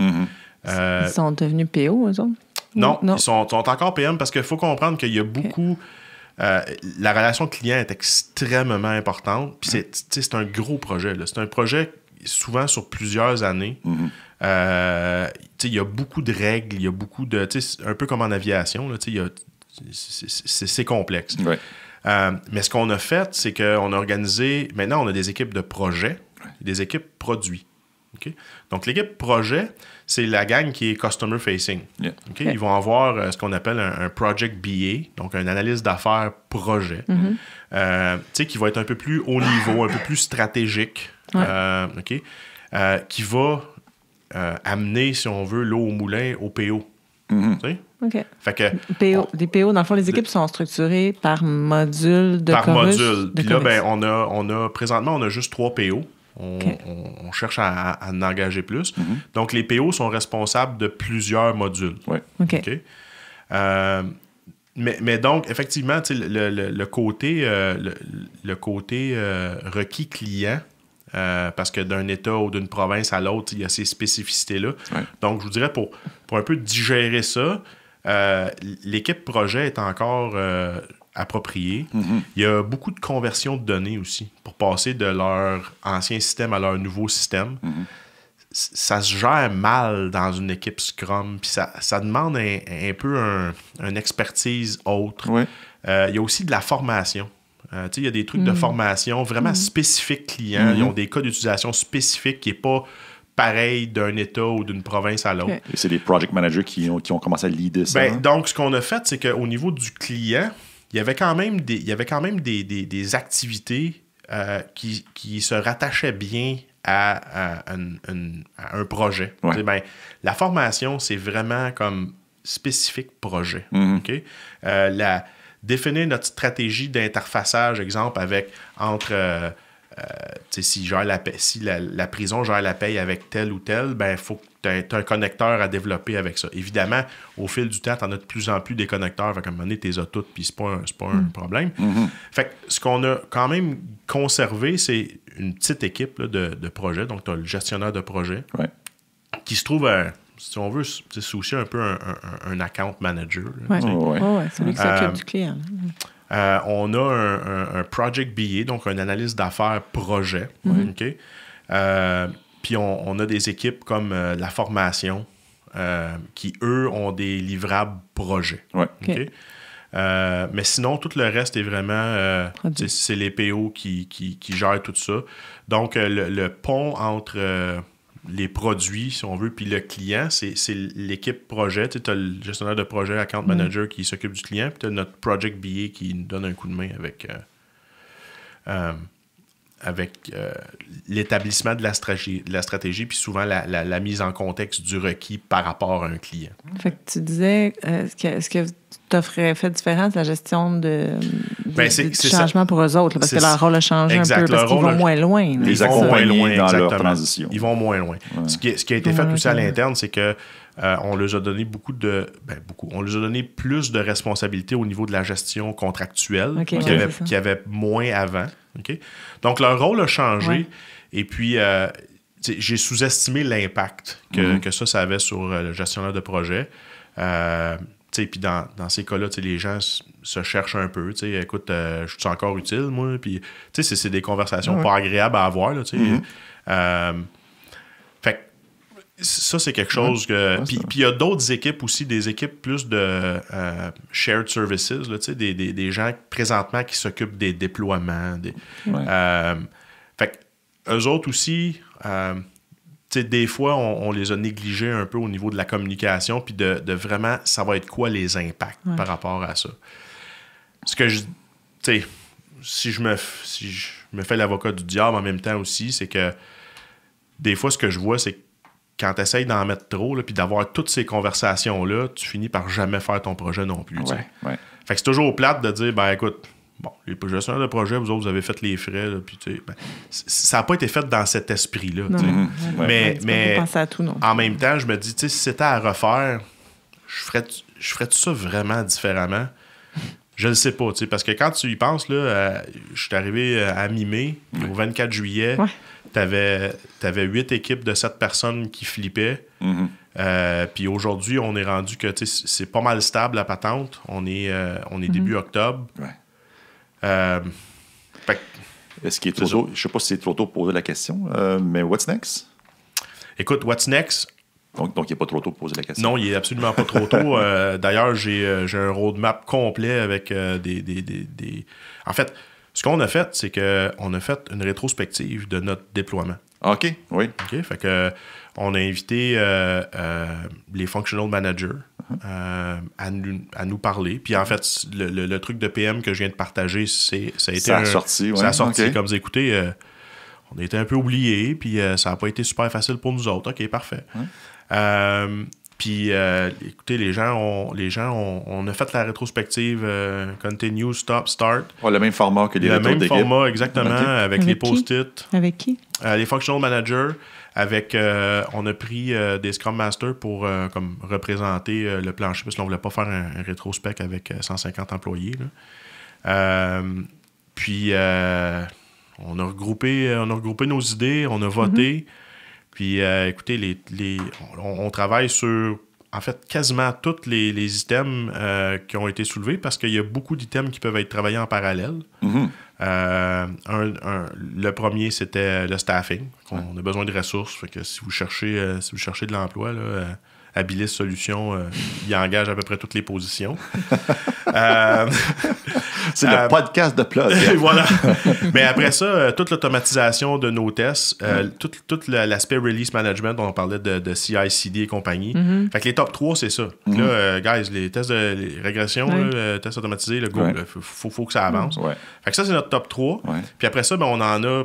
Ils sont devenus PO, eux autres? Non, ils sont encore PM parce qu'il faut comprendre qu'il y a beaucoup... la relation client est extrêmement importante. Puis c'est un gros projet. C'est un projet souvent sur plusieurs années. Il y a beaucoup de règles, il y a beaucoup de... Un peu comme en aviation, c'est complexe. Mais ce qu'on a fait, c'est qu'on a organisé... Maintenant, on a des équipes de projet, des équipes produits. Okay? Donc, l'équipe projet, c'est la gang qui est customer facing. Okay? Ils vont avoir ce qu'on appelle un project BA, donc un analyse d'affaires projet, qui va être un peu plus haut niveau, un peu plus stratégique, qui va amener, si on veut, l'eau au moulin au PO. Fait que, des PO, dans le fond, les équipes sont structurées par module de Par module. Puis là, présentement, on a juste 3 PO. On cherche à en engager plus. Donc, les PO sont responsables de plusieurs modules. Mais donc, effectivement, le côté requis client, parce que d'un État ou d'une province à l'autre, il y a ces spécificités-là. Donc, je vous dirais, pour un peu digérer ça, l'équipe projet est encore appropriée. Il y a beaucoup de conversion de données aussi pour passer de leur ancien système à leur nouveau système. Ça se gère mal dans une équipe Scrum, puis ça demande un peu une expertise autre. Il y a aussi de la formation. Il y a des trucs de formation vraiment spécifiques clients. Ils ont des cas d'utilisation spécifiques qui n'est pas pareil d'un État ou d'une province à l'autre. Et c'est les project managers qui ont commencé à leader ça. Donc, ce qu'on a fait, c'est qu'au niveau du client, il y avait quand même des activités qui se rattachaient bien à un projet. La formation, c'est vraiment comme spécifique projet. Définir notre stratégie d'interfaçage, exemple, entre si la prison gère la paye avec tel ou tel, il faut que tu aies un connecteur à développer avec ça. Évidemment, au fil du temps, tu en as de plus en plus des connecteurs. Fait qu'à un moment donné, tu les as toutes, puis c'est pas un problème. Fait que ce qu'on a quand même conservé, c'est une petite équipe là, de projet. Donc, tu as le gestionnaire de projet qui se trouve, si on veut, c'est aussi un peu un account manager. C'est lui qui s'occupe du client. On a un project BA, donc un analyse d'affaires projet. Puis on a des équipes comme la formation qui, eux, ont des livrables projets. Mais sinon, tout le reste est vraiment... c'est les PO qui gèrent tout ça. Donc, le pont entre... les produits, si on veut, puis le client, c'est l'équipe projet. Tu as le gestionnaire de projet, account manager qui s'occupe du client, puis tu as notre project BA qui nous donne un coup de main avec l'établissement de la stratégie, puis souvent la mise en contexte du requis par rapport à un client. Fait que tu disais, ce que tu aurais fait différent, c'est la gestion du changement pour eux autres, là, parce que leur rôle a changé un peu, parce qu'ils vont moins loin. Les accompagner dans leur transition. Ils vont moins loin. Ce qui a été fait aussi à l'interne, c'est que on leur a donné on leur a donné plus de responsabilités au niveau de la gestion contractuelle qu'il y avait moins avant. Donc, leur rôle a changé. Et puis, j'ai sous-estimé l'impact que ça avait sur le gestionnaire de projet. Puis dans ces cas-là, les gens se cherchent un peu. Écoute, je suis encore utile, moi? Puis, c'est des conversations pas agréables à avoir. Là, fait que ça, c'est quelque chose que... Puis il y a d'autres équipes aussi, des équipes plus de shared services, là, des gens présentement qui s'occupent des déploiements. Fait que eux autres aussi... des fois, on les a négligés un peu au niveau de la communication, puis de vraiment, ça va être quoi les impacts par rapport à ça. Ce que si je me fais l'avocat du diable en même temps aussi, c'est que des fois, ce que je vois, c'est que quand tu essaies d'en mettre trop, puis d'avoir toutes ces conversations-là, tu finis par jamais faire ton projet non plus. Ouais. Fait que c'est toujours plate de dire, ben écoute, bon, les gestionnaires de projet, vous autres, vous avez fait les frais, là, puis ça n'a pas été fait dans cet esprit-là. Mais à tout, non. En même temps, je me dis, si c'était à refaire, je ferais ça vraiment différemment? Je ne sais pas, parce que quand tu y penses, là, je suis arrivé à mi-mai, au 24 juillet, t'avais 8 équipes de 7 personnes qui flippaient. Puis aujourd'hui, on est rendu que c'est pas mal stable la patente. On est début octobre. Est-ce qu'il est trop tôt? Je ne sais pas si c'est trop tôt pour poser la question, mais what's next? Écoute, what's next? Donc, il n'est pas trop tôt pour poser la question. Non, il n'est absolument pas trop tôt. D'ailleurs, j'ai un roadmap complet avec des... En fait, ce qu'on a fait, c'est qu'on a fait une rétrospective de notre déploiement. OK, oui. OK, fait que on a invité les functional managers à nous parler. Puis en fait, le truc de PM que je viens de partager, ça a été sorti, ouais. Ça a sorti. Okay. Comme vous écoutez, on a été un peu oubliés, puis ça n'a pas été super facile pour nous autres. OK, parfait. Puis, écoutez, les gens, on a fait la rétrospective Continue, Stop, Start. Le même format que les retours d'équipe. Le même format, exactement, avec les post-it. Avec qui? Les functional managers. On a pris des Scrum Masters pour comme représenter le plancher, parce qu'on ne voulait pas faire un rétrospect avec 150 employés. Là. Puis, on a regroupé nos idées, on a voté. Puis, écoutez, on travaille sur, en fait, quasiment tous les items qui ont été soulevés parce qu'il y a beaucoup d'items qui peuvent être travaillés en parallèle. Le premier, c'était le staffing. On a besoin de ressources. Fait que si vous cherchez de l'emploi, là, Abilis Solutions, il engage à peu près toutes les positions. C'est le podcast de plug. Voilà. Mais après ça, toute l'automatisation de nos tests, tout l'aspect release management dont on parlait de CI/CD et compagnie. Fait que les top 3, c'est ça. Là, guys, les tests de régression, les tests automatisés, le go, faut que ça avance. Fait que ça, c'est notre top 3. Puis après ça, on en a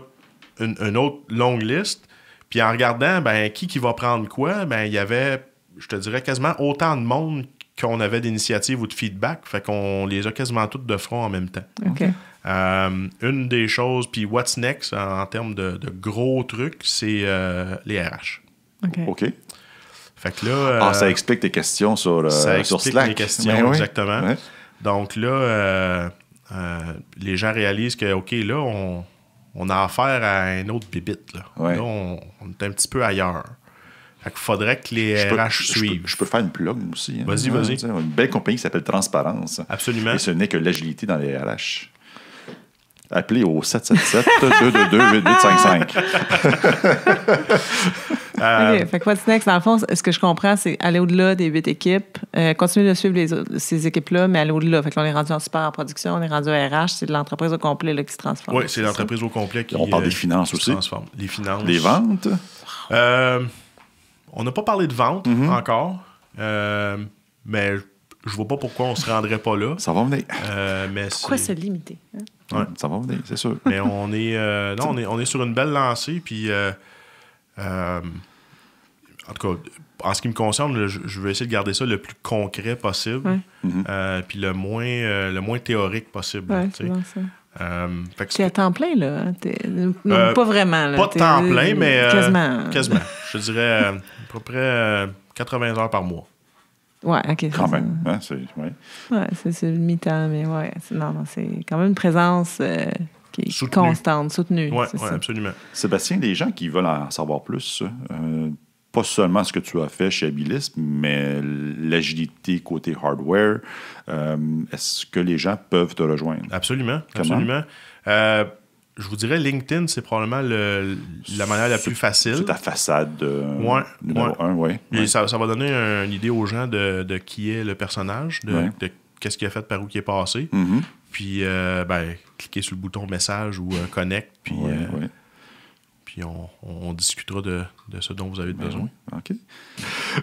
une autre longue liste. Puis en regardant, qui va prendre quoi, il y avait, je te dirais, quasiment autant de monde qu'on avait d'initiatives ou de feedback. Fait qu'on les a quasiment toutes de front en même temps. Okay. Une des choses, puis what's next en termes de gros trucs, c'est les RH. OK. Fait que là... ça explique tes questions sur Slack. Ça explique les questions, exactement. Ouais. Donc là, les gens réalisent que, OK, là, on a affaire à un autre bibite. Là, là on est un petit peu ailleurs. Fait qu'il faudrait que les RH suivent. Je peux faire une plug aussi. Vas-y. Une belle compagnie qui s'appelle Transparence. Absolument. Et ce n'est que l'agilité dans les RH. Appelez au 777-222-8855. OK. Fait que what's next, dans le fond, ce que je comprends, c'est aller au-delà des 8 équipes, continuer de suivre ces équipes-là, mais aller au-delà. Fait que là, on est rendu en super en production, on est rendu à RH, c'est de l'entreprise au complet là, qui se transforme. Oui, c'est l'entreprise au complet qui on parle des finances aussi. Se transforme. Les finances. Les ventes. On n'a pas parlé de vente encore, mais je vois pas pourquoi on se rendrait pas là. Ça va venir. Pourquoi se limiter? Ouais. Ça va venir, c'est sûr. Mais on est sur une belle lancée, puis en tout cas, en ce qui me concerne, je vais essayer de garder ça le plus concret possible, puis le moins théorique possible. Ouais, c'est bon, ça. C'est à temps plein, là? Non, pas vraiment. Là. Pas de temps plein, mais quasiment. Je dirais à peu près 80 heures par mois. Oui, OK. Quand même. Hein, c'est le mi-temps, mais c'est quand même une présence qui est constante, soutenue. Oui, absolument. Sébastien, les gens qui veulent en savoir plus, pas seulement ce que tu as fait chez Abilis, mais l'agilité côté hardware, est-ce que les gens peuvent te rejoindre? Absolument. Je vous dirais LinkedIn, c'est probablement la manière la plus facile. C'est ta façade numéro 1, oui. Et ça va donner une idée aux gens de qui est le personnage, de qu'est-ce qu'il a fait, par où il est passé. Puis, cliquez sur le bouton message ou connect, puis puis on discutera de ce dont vous avez besoin. Oui. OK.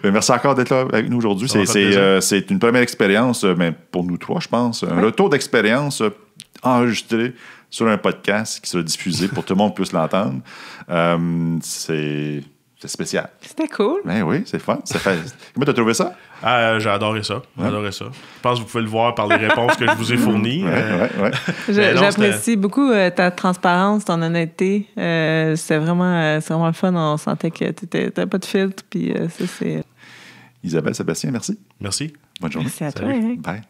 Merci encore d'être là avec nous aujourd'hui. C'est une première expérience, mais pour nous trois, je pense. Un retour d'expérience enregistré sur un podcast qui sera diffusé pour que tout le monde puisse l'entendre. C'est spécial. C'était cool. Ben oui, c'est fun. Comment tu as trouvé ça? J'ai adoré ça. Je pense que vous pouvez le voir par les réponses que je vous ai fournies. J'apprécie beaucoup ta transparence, ton honnêteté. C'est vraiment le fun. On sentait que tu n'avais pas de filtre. Puis, Isabelle, Sébastien, merci. Merci. Bonne journée. Merci à toi, Eric. Bye.